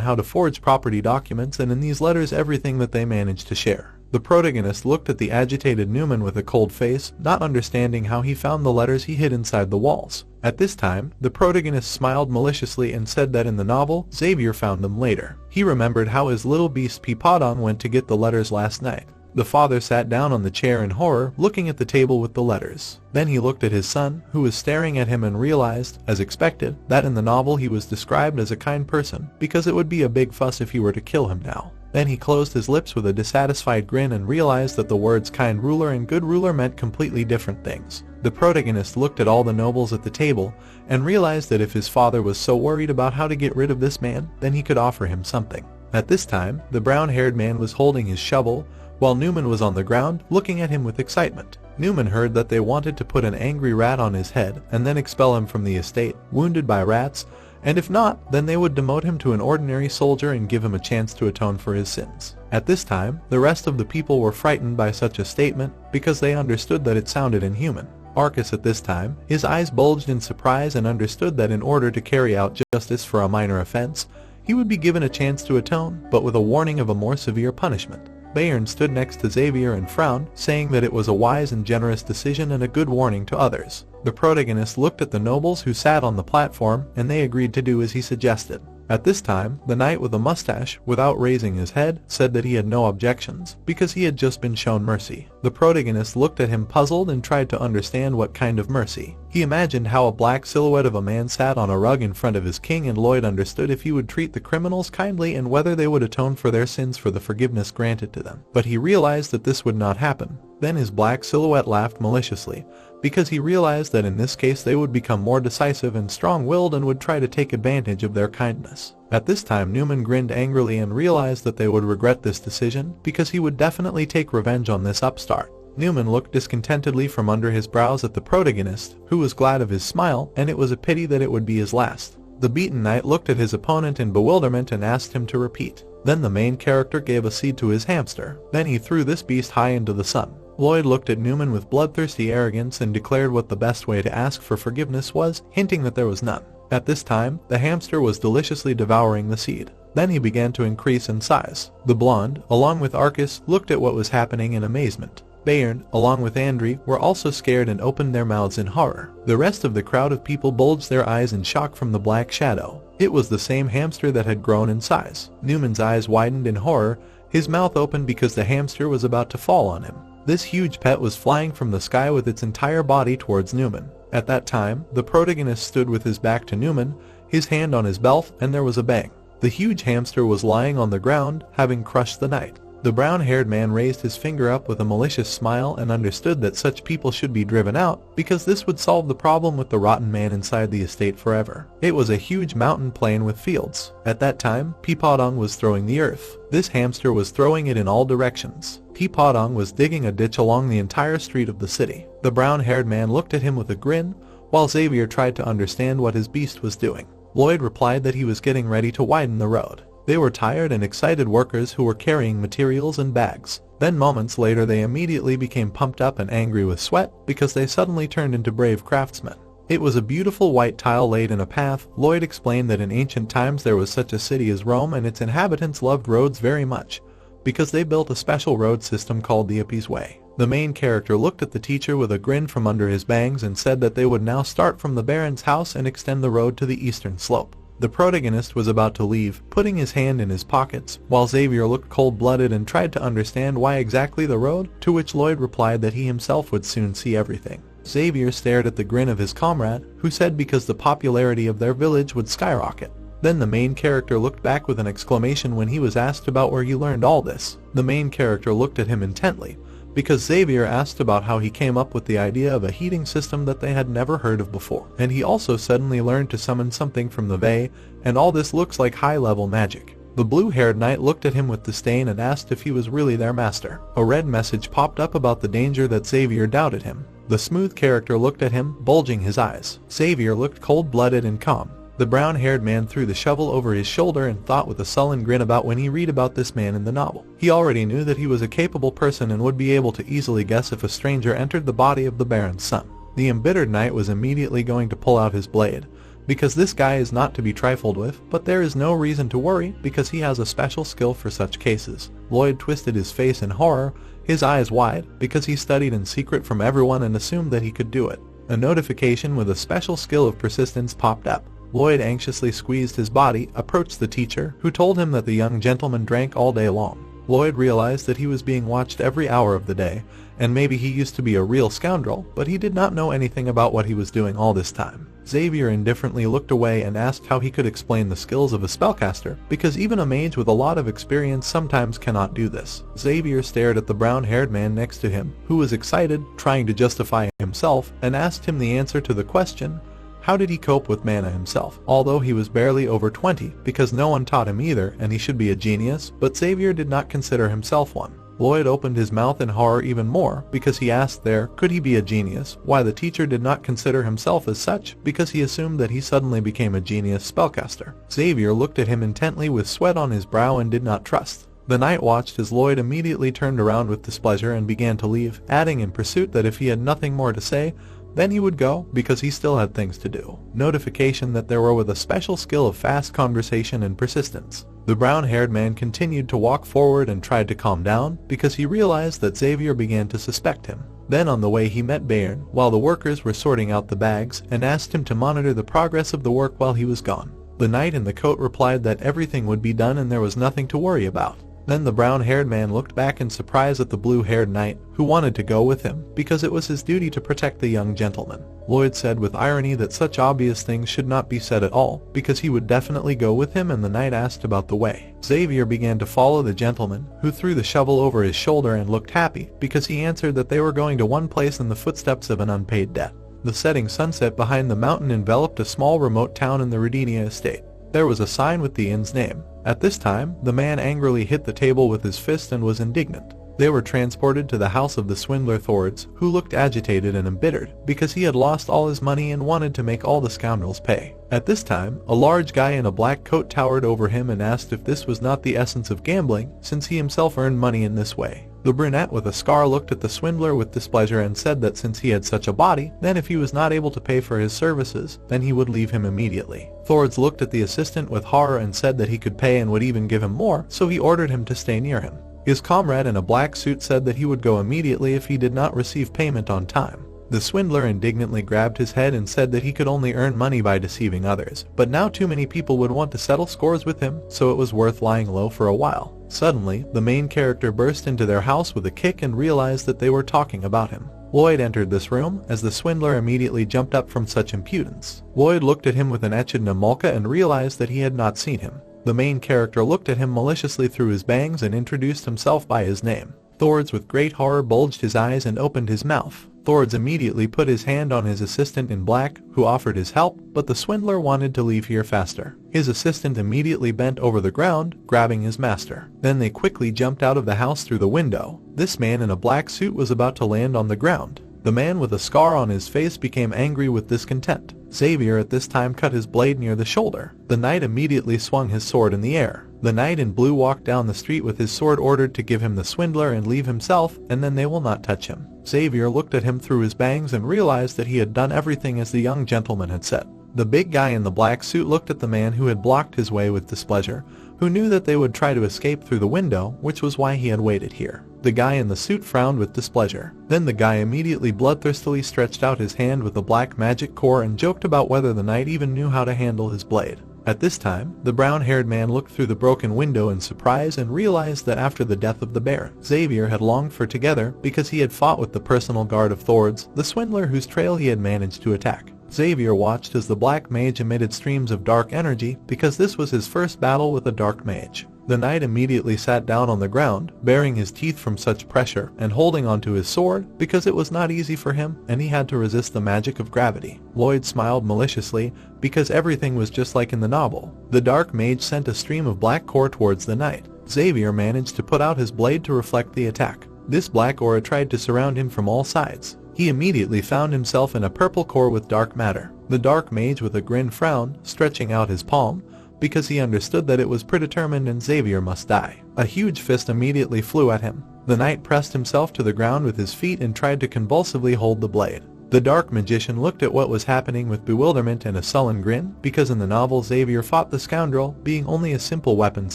how to forge property documents, and in these letters everything that they managed to share. The protagonist looked at the agitated Newman with a cold face, not understanding how he found the letters he hid inside the walls. At this time, the protagonist smiled maliciously and said that in the novel, Xavier found them later. He remembered how his little beast Peapodon went to get the letters last night. The father sat down on the chair in horror, looking at the table with the letters. Then he looked at his son, who was staring at him, and realized, as expected, that in the novel he was described as a kind person, because it would be a big fuss if he were to kill him now. Then he closed his lips with a dissatisfied grin and realized that the words kind ruler and good ruler meant completely different things. The protagonist looked at all the nobles at the table, and realized that if his father was so worried about how to get rid of this man, then he could offer him something. At this time, the brown-haired man was holding his shovel, while Newman was on the ground, looking at him with excitement. Newman heard that they wanted to put an angry rat on his head, and then expel him from the estate, wounded by rats, and if not, then they would demote him to an ordinary soldier and give him a chance to atone for his sins. At this time, the rest of the people were frightened by such a statement, because they understood that it sounded inhuman. Arcus at this time, his eyes bulged in surprise and understood that in order to carry out justice for a minor offense, he would be given a chance to atone, but with a warning of a more severe punishment. Bayern stood next to Xavier and frowned, saying that it was a wise and generous decision and a good warning to others. The protagonist looked at the nobles who sat on the platform, and they agreed to do as he suggested. At this time, the knight with a mustache, without raising his head, said that he had no objections, because he had just been shown mercy. The protagonist looked at him puzzled and tried to understand what kind of mercy. He imagined how a black silhouette of a man sat on a rug in front of his king, and Lloyd understood if he would treat the criminals kindly and whether they would atone for their sins for the forgiveness granted to them. But he realized that this would not happen. Then his black silhouette laughed maliciously, because he realized that in this case they would become more decisive and strong-willed and would try to take advantage of their kindness. At this time Newman grinned angrily and realized that they would regret this decision, because he would definitely take revenge on this upstart. Newman looked discontentedly from under his brows at the protagonist, who was glad of his smile, and it was a pity that it would be his last. The beaten knight looked at his opponent in bewilderment and asked him to repeat. Then the main character gave a seed to his hamster. Then he threw this beast high into the sun. Lloyd looked at Newman with bloodthirsty arrogance and declared what the best way to ask for forgiveness was, hinting that there was none. At this time, the hamster was deliciously devouring the seed. Then he began to increase in size. The blonde, along with Arcus, looked at what was happening in amazement. Bayern, along with Andri, were also scared and opened their mouths in horror. The rest of the crowd of people bulged their eyes in shock from the black shadow. It was the same hamster that had grown in size. Newman's eyes widened in horror, his mouth opened because the hamster was about to fall on him. This huge pet was flying from the sky with its entire body towards Newman. At that time, the protagonist stood with his back to Newman, his hand on his belt, and there was a bang. The huge hamster was lying on the ground, having crushed the knight. The brown-haired man raised his finger up with a malicious smile and understood that such people should be driven out, because this would solve the problem with the rotten man inside the estate forever. It was a huge mountain plain with fields. At that time, Peepodong was throwing the earth. This hamster was throwing it in all directions. Peepodong was digging a ditch along the entire street of the city. The brown-haired man looked at him with a grin, while Xavier tried to understand what his beast was doing. Lloyd replied that he was getting ready to widen the road. They were tired and excited workers who were carrying materials and bags. Then moments later they immediately became pumped up and angry with sweat, because they suddenly turned into brave craftsmen. It was a beautiful white tile laid in a path. Lloyd explained that in ancient times there was such a city as Rome, and its inhabitants loved roads very much, because they built a special road system called the Yuppies Way. The main character looked at the teacher with a grin from under his bangs and said that they would now start from the Baron's house and extend the road to the eastern slope. The protagonist was about to leave, putting his hand in his pockets, while Xavier looked cold-blooded and tried to understand why exactly the road, to which Lloyd replied that he himself would soon see everything. Xavier stared at the grin of his comrade, who said because the popularity of their village would skyrocket. Then the main character looked back with an exclamation when he was asked about where he learned all this. The main character looked at him intently, because Xavier asked about how he came up with the idea of a heating system that they had never heard of before. And he also suddenly learned to summon something from the Vey, and all this looks like high-level magic. The blue-haired knight looked at him with disdain and asked if he was really their master. A red message popped up about the danger that Xavier doubted him. The smooth character looked at him, bulging his eyes. Xavier looked cold-blooded and calm. The brown-haired man threw the shovel over his shoulder and thought with a sullen grin about when he read about this man in the novel. He already knew that he was a capable person and would be able to easily guess if a stranger entered the body of the Baron's son. The embittered knight was immediately going to pull out his blade, because this guy is not to be trifled with, but there is no reason to worry because he has a special skill for such cases. Lloyd twisted his face in horror, his eyes wide, because he studied in secret from everyone and assumed that he could do it. A notification with a special skill of persistence popped up. Lloyd anxiously squeezed his body, approached the teacher, who told him that the young gentleman drank all day long. Lloyd realized that he was being watched every hour of the day, and maybe he used to be a real scoundrel, but he did not know anything about what he was doing all this time. Xavier indifferently looked away and asked how he could explain the skills of a spellcaster, because even a mage with a lot of experience sometimes cannot do this. Xavier stared at the brown-haired man next to him, who was excited, trying to justify himself, and asked him the answer to the question, how did he cope with mana himself? Although he was barely over 20, because no one taught him either, and he should be a genius, but Xavier did not consider himself one. Lloyd opened his mouth in horror even more, because he asked there, could he be a genius, why the teacher did not consider himself as such, because he assumed that he suddenly became a genius spellcaster. Xavier looked at him intently with sweat on his brow and did not trust. The knight watched as Lloyd immediately turned around with displeasure and began to leave, adding in pursuit that if he had nothing more to say, then he would go, because he still had things to do. Notification that there were with a special skill of fast conversation and persistence. The brown-haired man continued to walk forward and tried to calm down, because he realized that Xavier began to suspect him. Then on the way he met Bayern, while the workers were sorting out the bags, and asked him to monitor the progress of the work while he was gone. The knight in the coat replied that everything would be done and there was nothing to worry about. Then the brown-haired man looked back in surprise at the blue-haired knight, who wanted to go with him because it was his duty to protect the young gentleman. Lloyd said with irony that such obvious things should not be said at all, because he would definitely go with him, and the knight asked about the way. Xavier began to follow the gentleman, who threw the shovel over his shoulder and looked happy because he answered that they were going to one place in the footsteps of an unpaid debt. The setting sunset behind the mountain enveloped a small remote town in the Rodinia estate. There was a sign with the inn's name. At this time, the man angrily hit the table with his fist and was indignant. They were transported to the house of the swindler Thords, who looked agitated and embittered because he had lost all his money and wanted to make all the scoundrels pay. At this time, a large guy in a black coat towered over him and asked if this was not the essence of gambling, since he himself earned money in this way. The brunette with a scar looked at the swindler with displeasure and said that since he had such a body, then if he was not able to pay for his services, then he would leave him immediately. Thords looked at the assistant with horror and said that he could pay and would even give him more, so he ordered him to stay near him. His comrade in a black suit said that he would go immediately if he did not receive payment on time. The swindler indignantly grabbed his head and said that he could only earn money by deceiving others, but now too many people would want to settle scores with him, so it was worth lying low for a while. Suddenly, the main character burst into their house with a kick and realized that they were talking about him. Lloyd entered this room, as the swindler immediately jumped up from such impudence. Lloyd looked at him with an echidna mulka and realized that he had not seen him. The main character looked at him maliciously through his bangs and introduced himself by his name. Thords with great horror bulged his eyes and opened his mouth. Thords immediately put his hand on his assistant in black, who offered his help, but the swindler wanted to leave here faster. His assistant immediately bent over the ground, grabbing his master. Then they quickly jumped out of the house through the window. This man in a black suit was about to land on the ground. The man with a scar on his face became angry with discontent. Xavier at this time cut his blade near the shoulder. The knight immediately swung his sword in the air. The knight in blue walked down the street with his sword, ordered to give him the swindler and leave himself, and then they will not touch him. Xavier looked at him through his bangs and realized that he had done everything as the young gentleman had said. The big guy in the black suit looked at the man who had blocked his way with displeasure, who knew that they would try to escape through the window, which was why he had waited here. The guy in the suit frowned with displeasure. Then the guy immediately bloodthirstily stretched out his hand with a black magic core and joked about whether the knight even knew how to handle his blade. At this time, the brown-haired man looked through the broken window in surprise and realized that after the death of the bear, Xavier had longed for together because he had fought with the personal guard of Thords, the swindler whose trail he had managed to attack. Xavier watched as the black mage emitted streams of dark energy because this was his first battle with a dark mage. The knight immediately sat down on the ground, baring his teeth from such pressure and holding onto his sword because it was not easy for him and he had to resist the magic of gravity. Lloyd smiled maliciously because everything was just like in the novel. The dark mage sent a stream of black core towards the knight. Xavier managed to put out his blade to reflect the attack. This black aura tried to surround him from all sides. He immediately found himself in a purple core with dark matter. The dark mage with a grin frowned, stretching out his palm, because he understood that it was predetermined and Xavier must die. A huge fist immediately flew at him. The knight pressed himself to the ground with his feet and tried to convulsively hold the blade. The dark magician looked at what was happening with bewilderment and a sullen grin, because in the novel Xavier fought the scoundrel, being only a simple weapons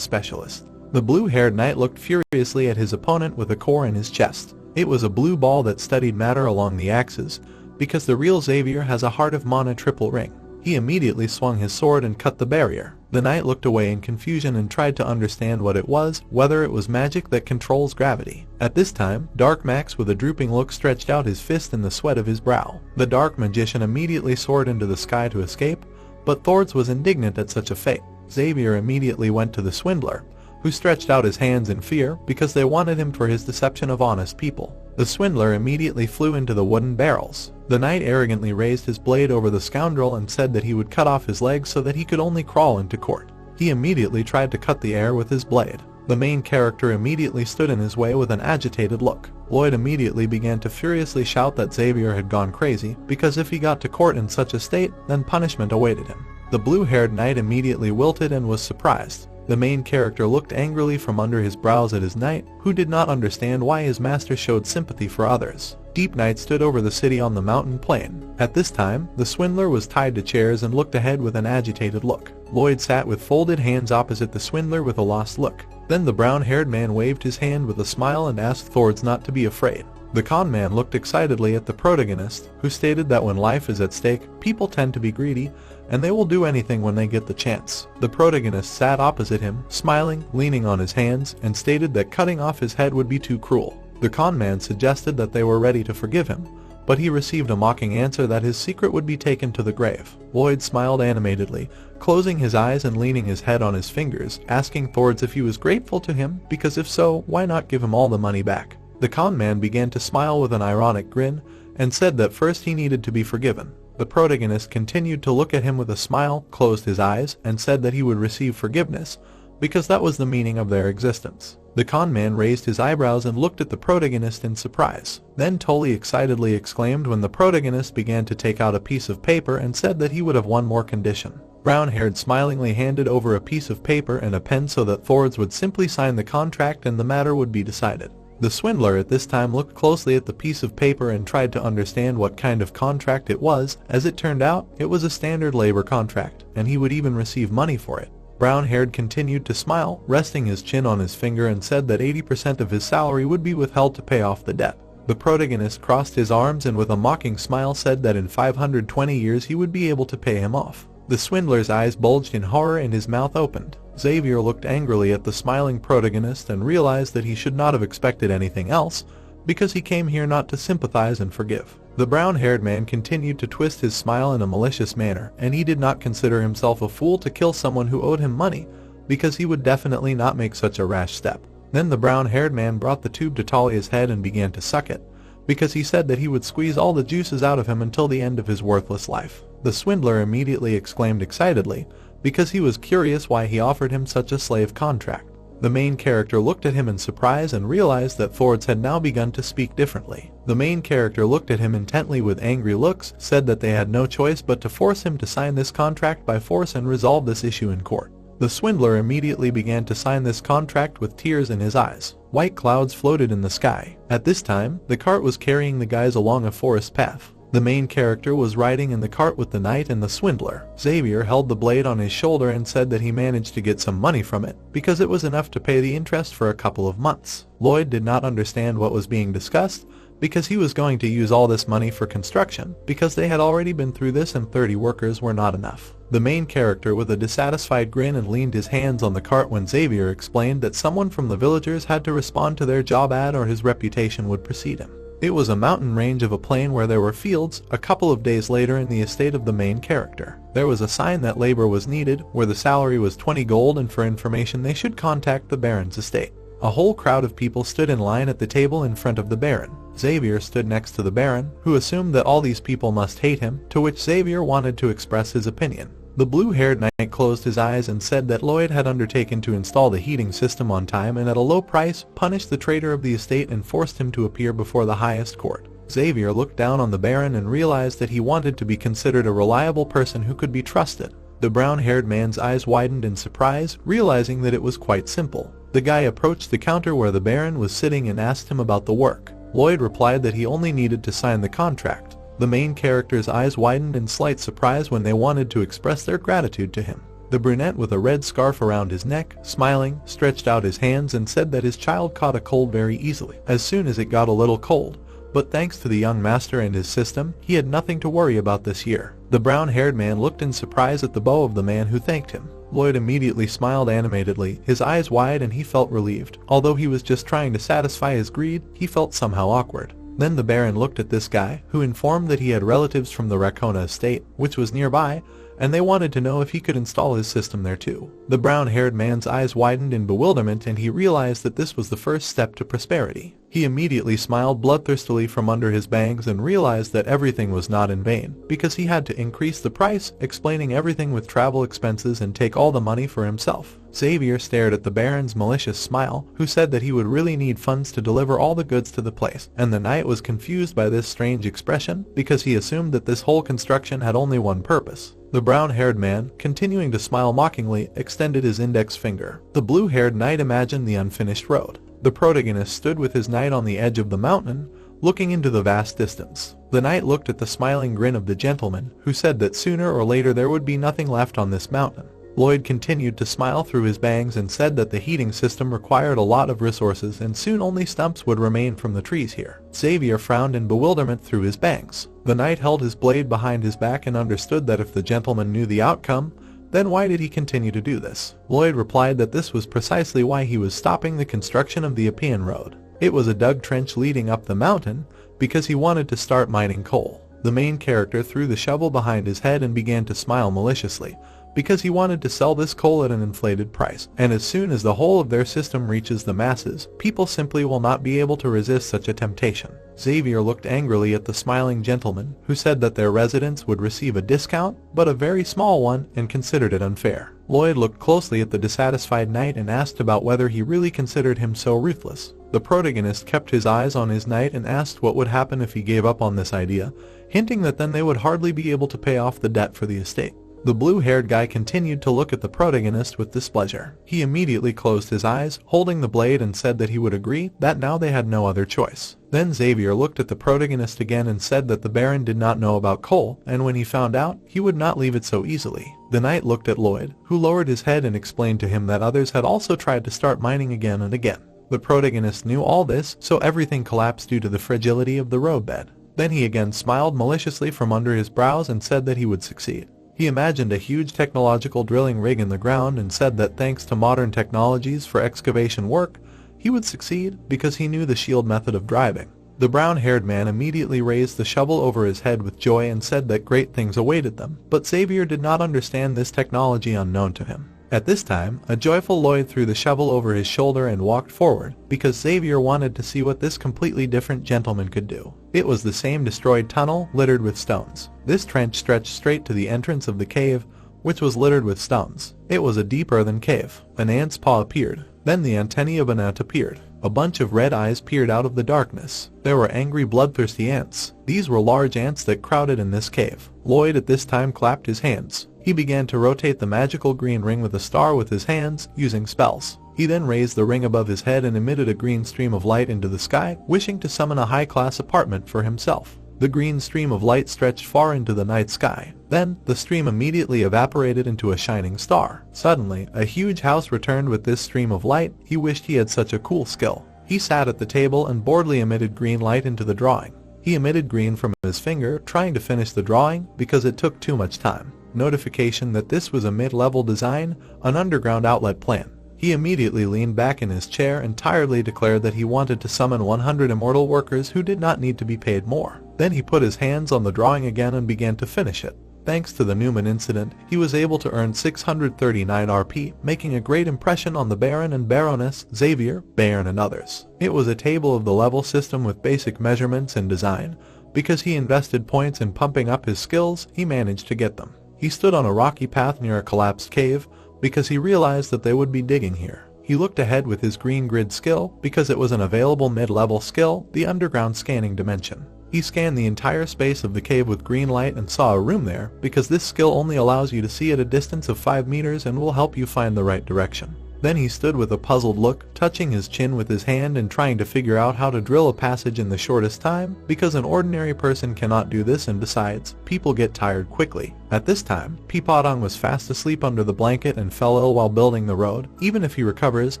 specialist. The blue-haired knight looked furiously at his opponent with a core in his chest. It was a blue ball that studied matter along the axis, because the real Xavier has a heart of mana triple ring. He immediately swung his sword and cut the barrier. The knight looked away in confusion and tried to understand what it was, whether it was magic that controls gravity. At this time, Dark Max with a drooping look stretched out his fist in the sweat of his brow. The dark magician immediately soared into the sky to escape, but Thords was indignant at such a fate. Xavier immediately went to the swindler, who stretched out his hands in fear because they wanted him for his deception of honest people. The swindler immediately flew into the wooden barrels. The knight arrogantly raised his blade over the scoundrel and said that he would cut off his legs so that he could only crawl into court. He immediately tried to cut the air with his blade. The main character immediately stood in his way with an agitated look. Lloyd immediately began to furiously shout that Xavier had gone crazy, because if he got to court in such a state, then punishment awaited him. The blue-haired knight immediately wilted and was surprised. The main character looked angrily from under his brows at his knight, who did not understand why his master showed sympathy for others. Deep Night stood over the city on the mountain plain. At this time, the swindler was tied to chairs and looked ahead with an agitated look. Lloyd sat with folded hands opposite the swindler with a lost look. Then the brown-haired man waved his hand with a smile and asked Thords not to be afraid. The con man looked excitedly at the protagonist, who stated that when life is at stake, people tend to be greedy, and they will do anything when they get the chance. The protagonist sat opposite him, smiling, leaning on his hands, and stated that cutting off his head would be too cruel. The con man suggested that they were ready to forgive him, but he received a mocking answer that his secret would be taken to the grave. Lloyd smiled animatedly, closing his eyes and leaning his head on his fingers, asking Thords if he was grateful to him, because if so, why not give him all the money back? The con man began to smile with an ironic grin, and said that first he needed to be forgiven. The protagonist continued to look at him with a smile, closed his eyes, and said that he would receive forgiveness, because that was the meaning of their existence. The con man raised his eyebrows and looked at the protagonist in surprise. Then Tully excitedly exclaimed when the protagonist began to take out a piece of paper and said that he would have one more condition. Brown-haired smilingly handed over a piece of paper and a pen so that Thords would simply sign the contract and the matter would be decided. The swindler at this time looked closely at the piece of paper and tried to understand what kind of contract it was. As it turned out, it was a standard labor contract, and he would even receive money for it. Brown-haired continued to smile, resting his chin on his finger, and said that 80% of his salary would be withheld to pay off the debt. The protagonist crossed his arms and with a mocking smile said that in 520 years he would be able to pay him off. The swindler's eyes bulged in horror and his mouth opened. Xavier looked angrily at the smiling protagonist and realized that he should not have expected anything else, because he came here not to sympathize and forgive. The brown-haired man continued to twist his smile in a malicious manner, and he did not consider himself a fool to kill someone who owed him money, because he would definitely not make such a rash step. Then the brown-haired man brought the tube to Talia's head and began to suck it, because he said that he would squeeze all the juices out of him until the end of his worthless life. The swindler immediately exclaimed excitedly, because he was curious why he offered him such a slave contract. The main character looked at him in surprise and realized that Thords had now begun to speak differently. The main character looked at him intently with angry looks, said that they had no choice but to force him to sign this contract by force and resolve this issue in court. The swindler immediately began to sign this contract with tears in his eyes. White clouds floated in the sky. At this time, the cart was carrying the guys along a forest path. The main character was riding in the cart with the knight and the swindler. Xavier held the blade on his shoulder and said that he managed to get some money from it, because it was enough to pay the interest for a couple of months. Lloyd did not understand what was being discussed, because he was going to use all this money for construction, because they had already been through this and 30 workers were not enough. The main character with a dissatisfied grin and leaned his hands on the cart when Xavier explained that someone from the villagers had to respond to their job ad or his reputation would precede him. It was a mountain range of a plain where there were fields. A couple of days later in the estate of the main character, there was a sign that labor was needed, where the salary was 20 gold and for information they should contact the Baron's estate. A whole crowd of people stood in line at the table in front of the Baron. Xavier stood next to the Baron, who assumed that all these people must hate him, to which Xavier wanted to express his opinion. The blue-haired knight closed his eyes and said that Lloyd had undertaken to install the heating system on time and at a low price, punished the traitor of the estate and forced him to appear before the highest court. Xavier looked down on the Baron and realized that he wanted to be considered a reliable person who could be trusted. The brown-haired man's eyes widened in surprise, realizing that it was quite simple. The guy approached the counter where the Baron was sitting and asked him about the work. Lloyd replied that he only needed to sign the contract. The main character's eyes widened in slight surprise when they wanted to express their gratitude to him. The brunette with a red scarf around his neck, smiling, stretched out his hands and said that his child caught a cold very easily, as soon as it got a little cold. But thanks to the young master and his system, he had nothing to worry about this year. The brown-haired man looked in surprise at the bow of the man who thanked him. Lloyd immediately smiled animatedly, his eyes wide, and he felt relieved. Although he was just trying to satisfy his greed, he felt somehow awkward. Then the Baron looked at this guy, who informed that he had relatives from the Racona estate, which was nearby, and they wanted to know if he could install his system there too. The brown-haired man's eyes widened in bewilderment and he realized that this was the first step to prosperity. He immediately smiled bloodthirstily from under his bangs and realized that everything was not in vain, because he had to increase the price, explaining everything with travel expenses and take all the money for himself. Xavier stared at the Baron's malicious smile, who said that he would really need funds to deliver all the goods to the place, and the knight was confused by this strange expression, because he assumed that this whole construction had only one purpose. The brown-haired man, continuing to smile mockingly, extended his index finger. The blue-haired knight imagined the unfinished road. The protagonist stood with his knight on the edge of the mountain, looking into the vast distance. The knight looked at the smiling grin of the gentleman, who said that sooner or later there would be nothing left on this mountain. Lloyd continued to smile through his bangs and said that the heating system required a lot of resources and soon only stumps would remain from the trees here. Xavier frowned in bewilderment through his bangs. The knight held his blade behind his back and understood that if the gentleman knew the outcome, then why did he continue to do this? Lloyd replied that this was precisely why he was stopping the construction of the Appian Road. It was a dug trench leading up the mountain because he wanted to start mining coal. The main character threw the shovel behind his head and began to smile maliciously because he wanted to sell this coal at an inflated price. And as soon as the whole of their system reaches the masses, people simply will not be able to resist such a temptation. Xavier looked angrily at the smiling gentleman, who said that their residents would receive a discount, but a very small one, and considered it unfair. Lloyd looked closely at the dissatisfied knight and asked about whether he really considered him so ruthless. The protagonist kept his eyes on his knight and asked what would happen if he gave up on this idea, hinting that then they would hardly be able to pay off the debt for the estate. The blue-haired guy continued to look at the protagonist with displeasure. He immediately closed his eyes, holding the blade, and said that he would agree that now they had no other choice. Then Xavier looked at the protagonist again and said that the Baron did not know about coal, and when he found out, he would not leave it so easily. The knight looked at Lloyd, who lowered his head and explained to him that others had also tried to start mining again and again. The protagonist knew all this, so everything collapsed due to the fragility of the roadbed. Then he again smiled maliciously from under his brows and said that he would succeed. He imagined a huge technological drilling rig in the ground and said that thanks to modern technologies for excavation work, he would succeed because he knew the shield method of driving. The brown-haired man immediately raised the shovel over his head with joy and said that great things awaited them, but Xavier did not understand this technology unknown to him. At this time, a joyful Lloyd threw the shovel over his shoulder and walked forward, because Xavier wanted to see what this completely different gentleman could do. It was the same destroyed tunnel, littered with stones. This trench stretched straight to the entrance of the cave, which was littered with stones. It was a deep earthen cave. An ant's paw appeared. Then the antennae of an ant appeared. A bunch of red eyes peered out of the darkness. There were angry, bloodthirsty ants. These were large ants that crowded in this cave. Lloyd at this time clapped his hands. He began to rotate the magical green ring with a star with his hands, using spells. He then raised the ring above his head and emitted a green stream of light into the sky, wishing to summon a high-class apartment for himself. The green stream of light stretched far into the night sky. Then, the stream immediately evaporated into a shining star. Suddenly, a huge house returned with this stream of light. He wished he had such a cool skill. He sat at the table and boredly emitted green light into the drawing. He emitted green from his finger, trying to finish the drawing because it took too much time. Notification that this was a mid-level design, an underground outlet plan. He immediately leaned back in his chair and tiredly declared that he wanted to summon 100 immortal workers who did not need to be paid more. Then he put his hands on the drawing again and began to finish it. Thanks to the Newman incident, he was able to earn 639 RP, making a great impression on the Baron and Baroness, Xavier, Baron and others. It was a table of the level system with basic measurements and design. Because he invested points in pumping up his skills, he managed to get them. He stood on a rocky path near a collapsed cave, because he realized that they would be digging here. He looked ahead with his green grid skill, because it was an available mid-level skill, the underground scanning dimension. He scanned the entire space of the cave with green light and saw a room there, because this skill only allows you to see at a distance of 5 meters and will help you find the right direction. Then he stood with a puzzled look, touching his chin with his hand and trying to figure out how to drill a passage in the shortest time, because an ordinary person cannot do this, and besides, people get tired quickly. At this time, Peepodong was fast asleep under the blanket and fell ill while building the road. Even if he recovers,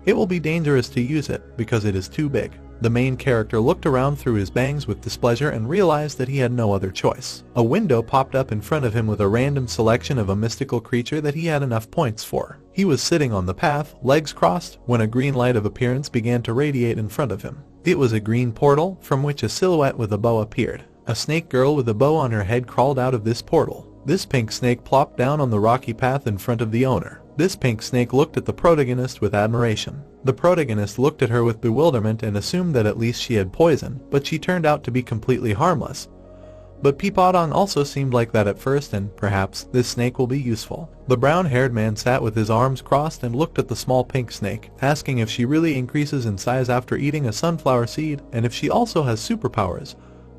it will be dangerous to use it, because it is too big. The main character looked around through his bangs with displeasure and realized that he had no other choice. A window popped up in front of him with a random selection of a mystical creature that he had enough points for. He was sitting on the path, legs crossed, when a green light of appearance began to radiate in front of him. It was a green portal, from which a silhouette with a bow appeared. A snake girl with a bow on her head crawled out of this portal. This pink snake plopped down on the rocky path in front of the owner. This pink snake looked at the protagonist with admiration. The protagonist looked at her with bewilderment and assumed that at least she had poison, but she turned out to be completely harmless. But Peepodong also seemed like that at first, and perhaps this snake will be useful. The brown-haired man sat with his arms crossed and looked at the small pink snake, asking if she really increases in size after eating a sunflower seed, and if she also has superpowers,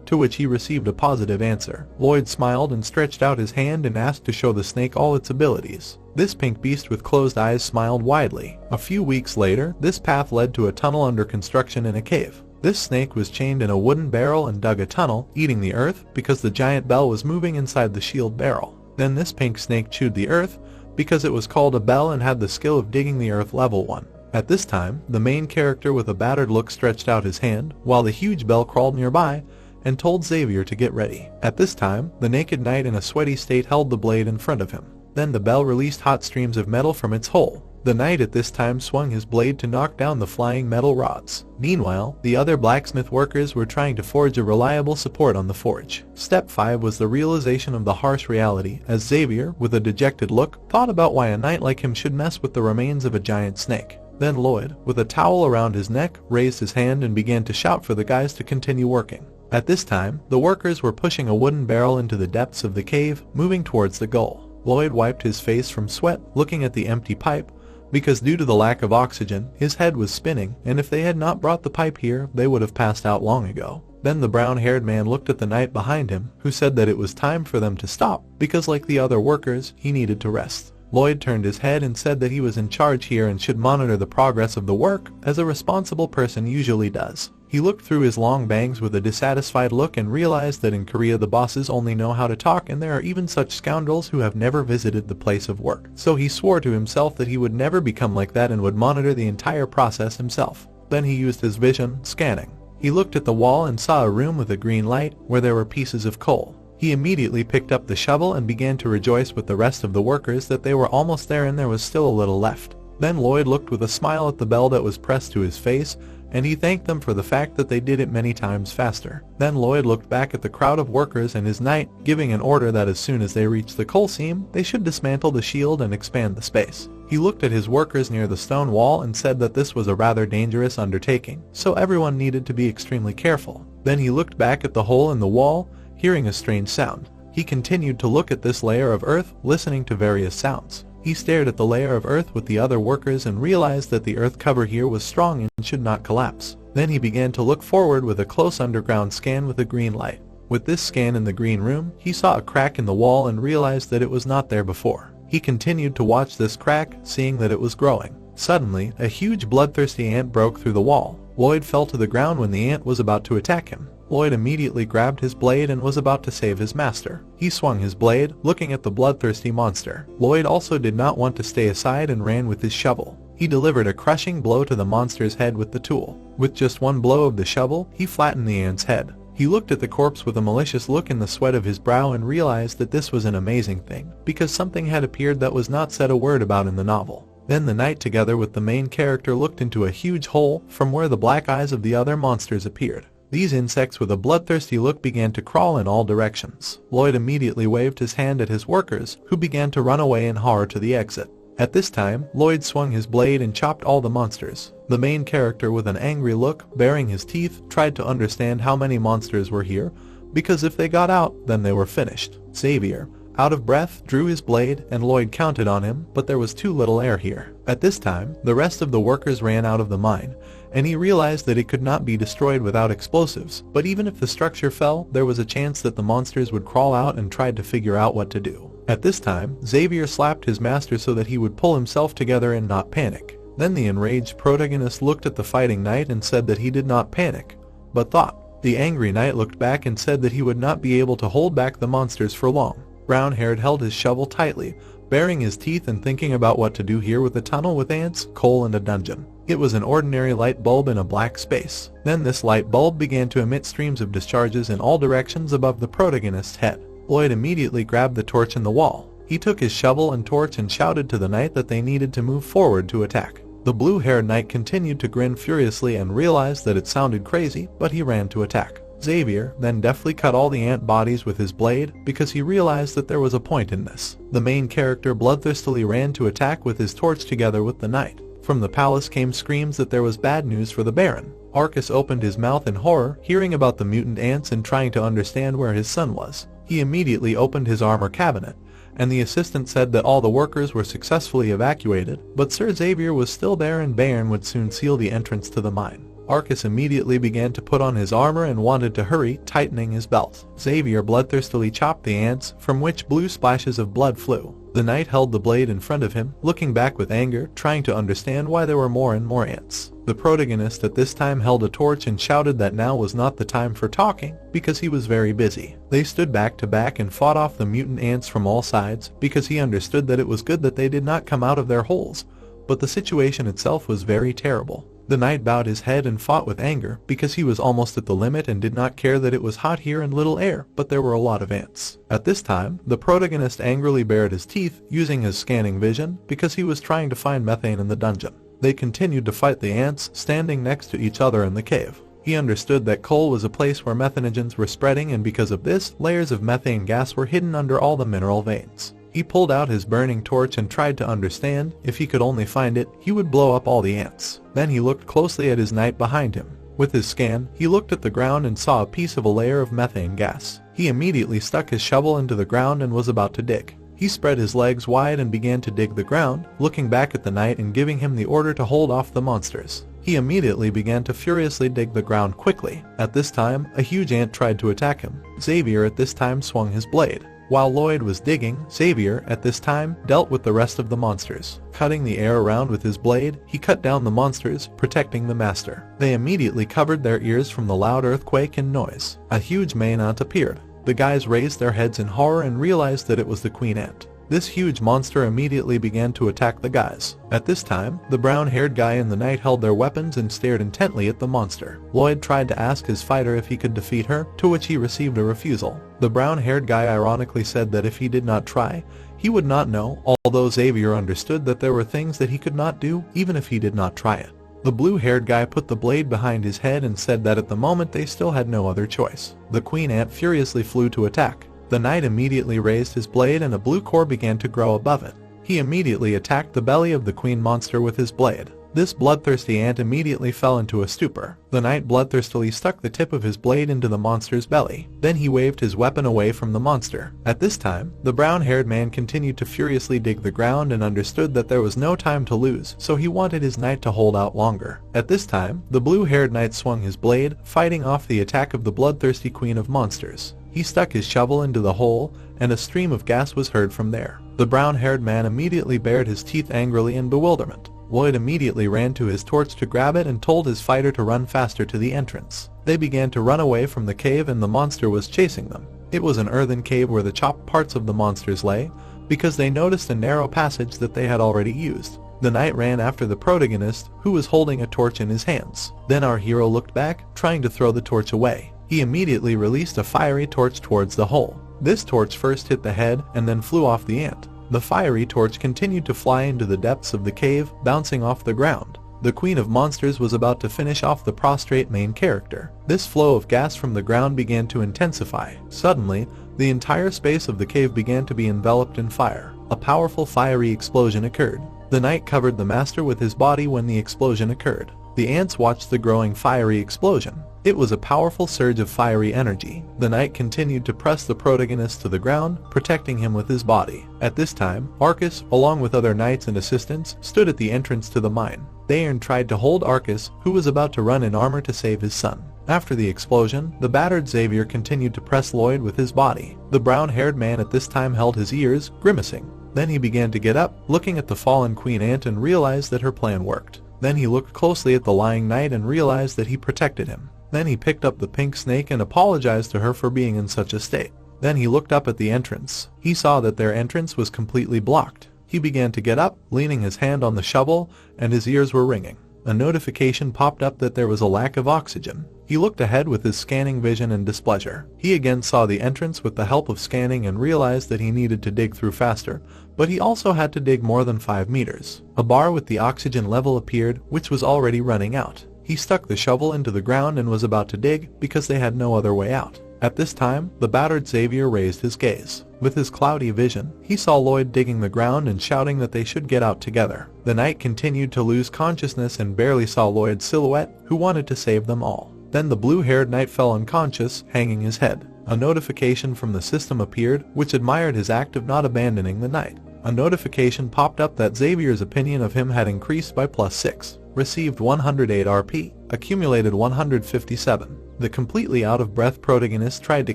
to which he received a positive answer. Lloyd smiled and stretched out his hand and asked to show the snake all its abilities. This pink beast with closed eyes smiled widely. A few weeks later, this path led to a tunnel under construction in a cave. This snake was chained in a wooden barrel and dug a tunnel, eating the earth, because the giant bell was moving inside the shield barrel. Then this pink snake chewed the earth, because it was called a bell and had the skill of digging the earth level 1. At this time, the main character with a battered look stretched out his hand, while the huge bell crawled nearby and told Xavier to get ready. At this time, the naked knight in a sweaty state held the blade in front of him. Then the bell released hot streams of metal from its hole. The knight at this time swung his blade to knock down the flying metal rods. Meanwhile, the other blacksmith workers were trying to forge a reliable support on the forge. Step 5 was the realization of the harsh reality, as Xavier, with a dejected look, thought about why a knight like him should mess with the remains of a giant snake. Then Lloyd, with a towel around his neck, raised his hand and began to shout for the guys to continue working. At this time, the workers were pushing a wooden barrel into the depths of the cave, moving towards the goal. Lloyd wiped his face from sweat, looking at the empty pipe, because due to the lack of oxygen, his head was spinning, and if they had not brought the pipe here, they would have passed out long ago. Then the brown-haired man looked at the knight behind him, who said that it was time for them to stop, because like the other workers, he needed to rest. Lloyd turned his head and said that he was in charge here and should monitor the progress of the work, as a responsible person usually does. He looked through his long bangs with a dissatisfied look and realized that in Korea the bosses only know how to talk, and there are even such scoundrels who have never visited the place of work. So he swore to himself that he would never become like that and would monitor the entire process himself. Then he used his vision, scanning. He looked at the wall and saw a room with a green light, where there were pieces of coal. He immediately picked up the shovel and began to rejoice with the rest of the workers that they were almost there and there was still a little left. Then Lloyd looked with a smile at the bell that was pressed to his face, and he thanked them for the fact that they did it many times faster. Then Lloyd looked back at the crowd of workers and his knight, giving an order that as soon as they reached the coal seam, they should dismantle the shield and expand the space. He looked at his workers near the stone wall and said that this was a rather dangerous undertaking, so everyone needed to be extremely careful. Then he looked back at the hole in the wall, hearing a strange sound. He continued to look at this layer of earth, listening to various sounds. He stared at the layer of earth with the other workers and realized that the earth cover here was strong and should not collapse. Then he began to look forward with a close underground scan with a green light. With this scan in the green room, he saw a crack in the wall and realized that it was not there before. He continued to watch this crack, seeing that it was growing. Suddenly, a huge bloodthirsty ant broke through the wall. Lloyd fell to the ground when the ant was about to attack him. Lloyd immediately grabbed his blade and was about to save his master. He swung his blade, looking at the bloodthirsty monster. Lloyd also did not want to stay aside and ran with his shovel. He delivered a crushing blow to the monster's head with the tool. With just one blow of the shovel, he flattened the ant's head. He looked at the corpse with a malicious look in the sweat of his brow and realized that this was an amazing thing, because something had appeared that was not said a word about in the novel. Then the knight together with the main character looked into a huge hole from where the black eyes of the other monsters appeared. These insects with a bloodthirsty look began to crawl in all directions. Lloyd immediately waved his hand at his workers, who began to run away in horror to the exit. At this time, Lloyd swung his blade and chopped all the monsters. The main character with an angry look, baring his teeth, tried to understand how many monsters were here, because if they got out, then they were finished. Xavier, out of breath, drew his blade, and Lloyd counted on him, but there was too little air here. At this time, the rest of the workers ran out of the mine, and he realized that it could not be destroyed without explosives, but even if the structure fell, there was a chance that the monsters would crawl out and tried to figure out what to do. At this time, Xavier slapped his master so that he would pull himself together and not panic. Then the enraged protagonist looked at the fighting knight and said that he did not panic, but thought. The angry knight looked back and said that he would not be able to hold back the monsters for long. Brown-haired held his shovel tightly, baring his teeth and thinking about what to do here with a tunnel with ants, coal and a dungeon. It was an ordinary light bulb in a black space. Then this light bulb began to emit streams of discharges in all directions above the protagonist's head. Lloyd immediately grabbed the torch in the wall. He took his shovel and torch and shouted to the knight that they needed to move forward to attack. The blue-haired knight continued to grin furiously and realized that it sounded crazy, but he ran to attack. Xavier then deftly cut all the ant bodies with his blade because he realized that there was a point in this. The main character bloodthirstily ran to attack with his torch together with the knight. From the palace came screams that there was bad news for the Baron. Arcus opened his mouth in horror, hearing about the mutant ants and trying to understand where his son was. He immediately opened his armor cabinet, and the assistant said that all the workers were successfully evacuated, but Sir Xavier was still there and Baron would soon seal the entrance to the mine. Arcus immediately began to put on his armor and wanted to hurry, tightening his belt. Xavier bloodthirstily chopped the ants, from which blue splashes of blood flew. The knight held the blade in front of him, looking back with anger, trying to understand why there were more and more ants. The protagonist at this time held a torch and shouted that now was not the time for talking, because he was very busy. They stood back to back and fought off the mutant ants from all sides, because he understood that it was good that they did not come out of their holes, but the situation itself was very terrible. The knight bowed his head and fought with anger, because he was almost at the limit and did not care that it was hot here and little air, but there were a lot of ants. At this time, the protagonist angrily bared his teeth, using his scanning vision, because he was trying to find methane in the dungeon. They continued to fight the ants, standing next to each other in the cave. He understood that coal was a place where methanogens were spreading, and because of this, layers of methane gas were hidden under all the mineral veins. He pulled out his burning torch and tried to understand. If he could only find it, he would blow up all the ants. Then he looked closely at his knight behind him. With his scan, he looked at the ground and saw a piece of a layer of methane gas. He immediately stuck his shovel into the ground and was about to dig. He spread his legs wide and began to dig the ground, looking back at the knight and giving him the order to hold off the monsters. He immediately began to furiously dig the ground quickly. At this time, a huge ant tried to attack him. Xavier at this time swung his blade. While Lloyd was digging, Xavier, at this time, dealt with the rest of the monsters. Cutting the air around with his blade, he cut down the monsters, protecting the master. They immediately covered their ears from the loud earthquake and noise. A huge main ant appeared. The guys raised their heads in horror and realized that it was the queen ant. This huge monster immediately began to attack the guys. At this time, the brown-haired guy and the knight held their weapons and stared intently at the monster. Lloyd tried to ask his fighter if he could defeat her, to which he received a refusal. The brown-haired guy ironically said that if he did not try, he would not know, although Xavier understood that there were things that he could not do, even if he did not try it. The blue-haired guy put the blade behind his head and said that at the moment they still had no other choice. The queen ant furiously flew to attack. The knight immediately raised his blade and a blue core began to grow above it. He immediately attacked the belly of the queen monster with his blade. This bloodthirsty ant immediately fell into a stupor. The knight bloodthirstily stuck the tip of his blade into the monster's belly. Then he waved his weapon away from the monster. At this time, the brown-haired man continued to furiously dig the ground and understood that there was no time to lose, so he wanted his knight to hold out longer. At this time, the blue-haired knight swung his blade, fighting off the attack of the bloodthirsty queen of monsters. He stuck his shovel into the hole, and a stream of gas was heard from there. The brown-haired man immediately bared his teeth angrily in bewilderment. Lloyd immediately ran to his torch to grab it and told his fighter to run faster to the entrance. They began to run away from the cave and the monster was chasing them. It was an earthen cave where the chopped parts of the monsters lay, because they noticed a narrow passage that they had already used. The knight ran after the protagonist, who was holding a torch in his hands. Then our hero looked back, trying to throw the torch away. He immediately released a fiery torch towards the hole. This torch first hit the head and then flew off the ant. The fiery torch continued to fly into the depths of the cave, bouncing off the ground. The Queen of Monsters was about to finish off the prostrate main character. This flow of gas from the ground began to intensify. Suddenly, the entire space of the cave began to be enveloped in fire. A powerful fiery explosion occurred. The knight covered the master with his body when the explosion occurred. The ants watched the growing fiery explosion. It was a powerful surge of fiery energy. The knight continued to press the protagonist to the ground, protecting him with his body. At this time, Arcus, along with other knights and assistants, stood at the entrance to the mine. Daeron tried to hold Arcus, who was about to run in armor to save his son. After the explosion, the battered Xavier continued to press Lloyd with his body. The brown-haired man at this time held his ears, grimacing. Then he began to get up, looking at the fallen Queen Ant and realized that her plan worked. Then he looked closely at the lying knight and realized that he protected him. Then he picked up the pink snake and apologized to her for being in such a state. Then he looked up at the entrance. He saw that their entrance was completely blocked. He began to get up, leaning his hand on the shovel, and his ears were ringing. A notification popped up that there was a lack of oxygen. He looked ahead with his scanning vision in displeasure. He again saw the entrance with the help of scanning and realized that he needed to dig through faster, but he also had to dig more than 5 meters. A bar with the oxygen level appeared, which was already running out. He stuck the shovel into the ground and was about to dig because they had no other way out. At this time, the battered Xavier raised his gaze. With his cloudy vision, he saw Lloyd digging the ground and shouting that they should get out together. The knight continued to lose consciousness and barely saw Lloyd's silhouette, who wanted to save them all. Then the blue-haired knight fell unconscious, hanging his head. A notification from the system appeared, which admired his act of not abandoning the knight. A notification popped up that Xavier's opinion of him had increased by +6. Received 108 RP, accumulated 157. The completely out-of-breath protagonist tried to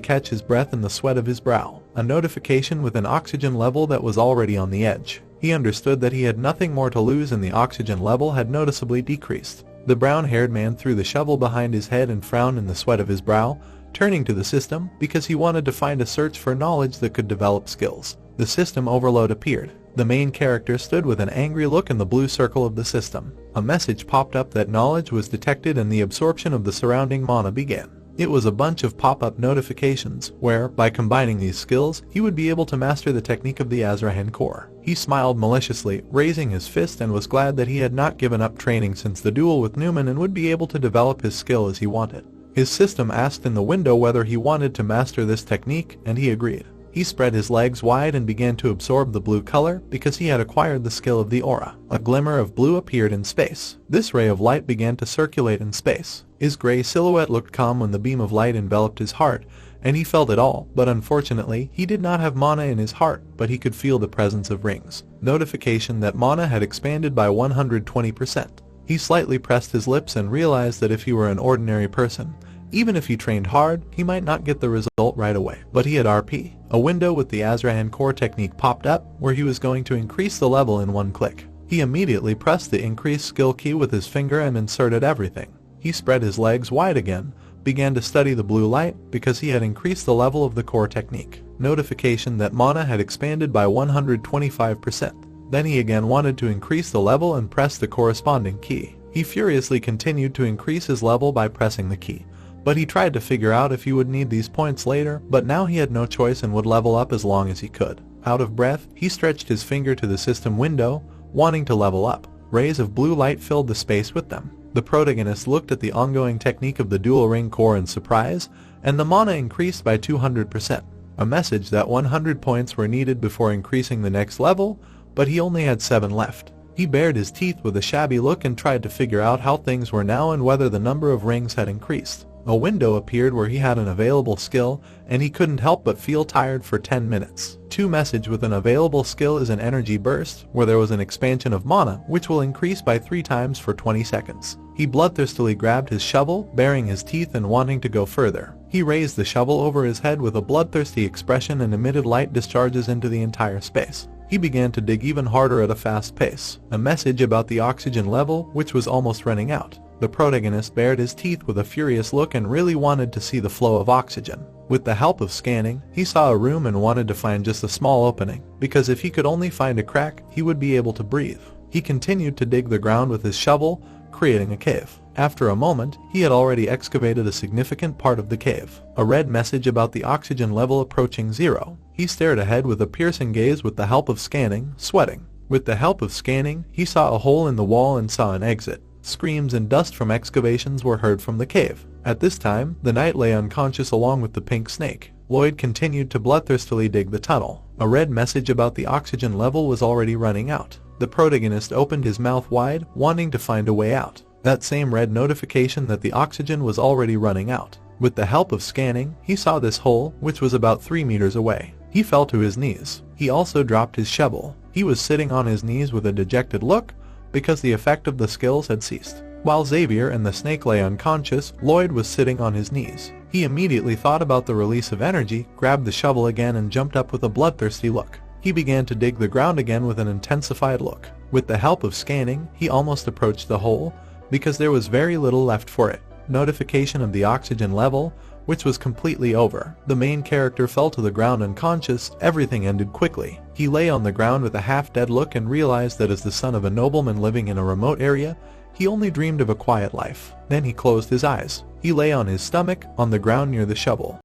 catch his breath in the sweat of his brow. a notification with an oxygen level that was already on the edge. He understood that he had nothing more to lose and the oxygen level had noticeably decreased. The brown-haired man threw the shovel behind his head and frowned in the sweat of his brow, turning to the system because he wanted to find a search for knowledge that could develop skills. The system overload appeared. The main character stood with an angry look in the blue circle of the system. A message popped up that knowledge was detected and the absorption of the surrounding mana began. It was a bunch of pop-up notifications where, by combining these skills, he would be able to master the technique of the Azrahan core. He smiled maliciously, raising his fist, and was glad that he had not given up training since the duel with Newman and would be able to develop his skill as he wanted. His system asked in the window whether he wanted to master this technique, and he agreed. He spread his legs wide and began to absorb the blue color because he had acquired the skill of the aura. A glimmer of blue appeared in space. This ray of light began to circulate in space. His gray silhouette looked calm when the beam of light enveloped his heart, and he felt it all, but unfortunately, he did not have mana in his heart, but he could feel the presence of rings. Notification that mana had expanded by 120%. He slightly pressed his lips and realized that if he were an ordinary person, even if he trained hard, he might not get the result right away. But he had RP. A window with the Azrahan core technique popped up, where he was going to increase the level in one click. He immediately pressed the increase skill key with his finger and inserted everything. He spread his legs wide again, began to study the blue light because he had increased the level of the core technique. Notification that mana had expanded by 125%. Then he again wanted to increase the level and pressed the corresponding key. He furiously continued to increase his level by pressing the key. But he tried to figure out if he would need these points later, but now he had no choice and would level up as long as he could. Out of breath, he stretched his finger to the system window, wanting to level up. Rays of blue light filled the space with them. The protagonist looked at the ongoing technique of the dual ring core in surprise, and the mana increased by 200%. A message that 100 points were needed before increasing the next level, but he only had 7 left. He bared his teeth with a shabby look and tried to figure out how things were now and whether the number of rings had increased. A window appeared where he had an available skill, and he couldn't help but feel tired for 10 minutes. Message with an available skill is an energy burst, where there was an expansion of mana, which will increase by 3 times for 20 seconds. He bloodthirstily grabbed his shovel, baring his teeth and wanting to go further. He raised the shovel over his head with a bloodthirsty expression and emitted light discharges into the entire space. He began to dig even harder at a fast pace. A message about the oxygen level, which was almost running out. The protagonist bared his teeth with a furious look and really wanted to see the flow of oxygen. With the help of scanning, he saw a room and wanted to find just a small opening, because if he could only find a crack, he would be able to breathe. He continued to dig the ground with his shovel, creating a cave. After a moment, he had already excavated a significant part of the cave. A red message about the oxygen level approaching 0. He stared ahead with a piercing gaze with the help of scanning, sweating. With the help of scanning, he saw a hole in the wall and saw an exit. Screams and dust from excavations were heard from the cave. At this time, the knight lay unconscious along with the pink snake. Lloyd continued to bloodthirstily dig the tunnel. A red message about the oxygen level was already running out. The protagonist opened his mouth wide, wanting to find a way out. That same red notification that the oxygen was already running out. With the help of scanning, he saw this hole, which was about 3 meters away. He fell to his knees. He also dropped his shovel. He was sitting on his knees with a dejected look, because the effect of the skills had ceased. While Xavier and the snake lay unconscious, Lloyd was sitting on his knees. He immediately thought about the release of energy, grabbed the shovel again and jumped up with a bloodthirsty look. He began to dig the ground again with an intensified look. With the help of scanning, he almost approached the hole, because there was very little left for it. Notification of the oxygen level, which was completely over. The main character fell to the ground unconscious. Everything ended quickly. He lay on the ground with a half-dead look and realized that as the son of a nobleman living in a remote area, he only dreamed of a quiet life. Then he closed his eyes. He lay on his stomach, on the ground near the shovel.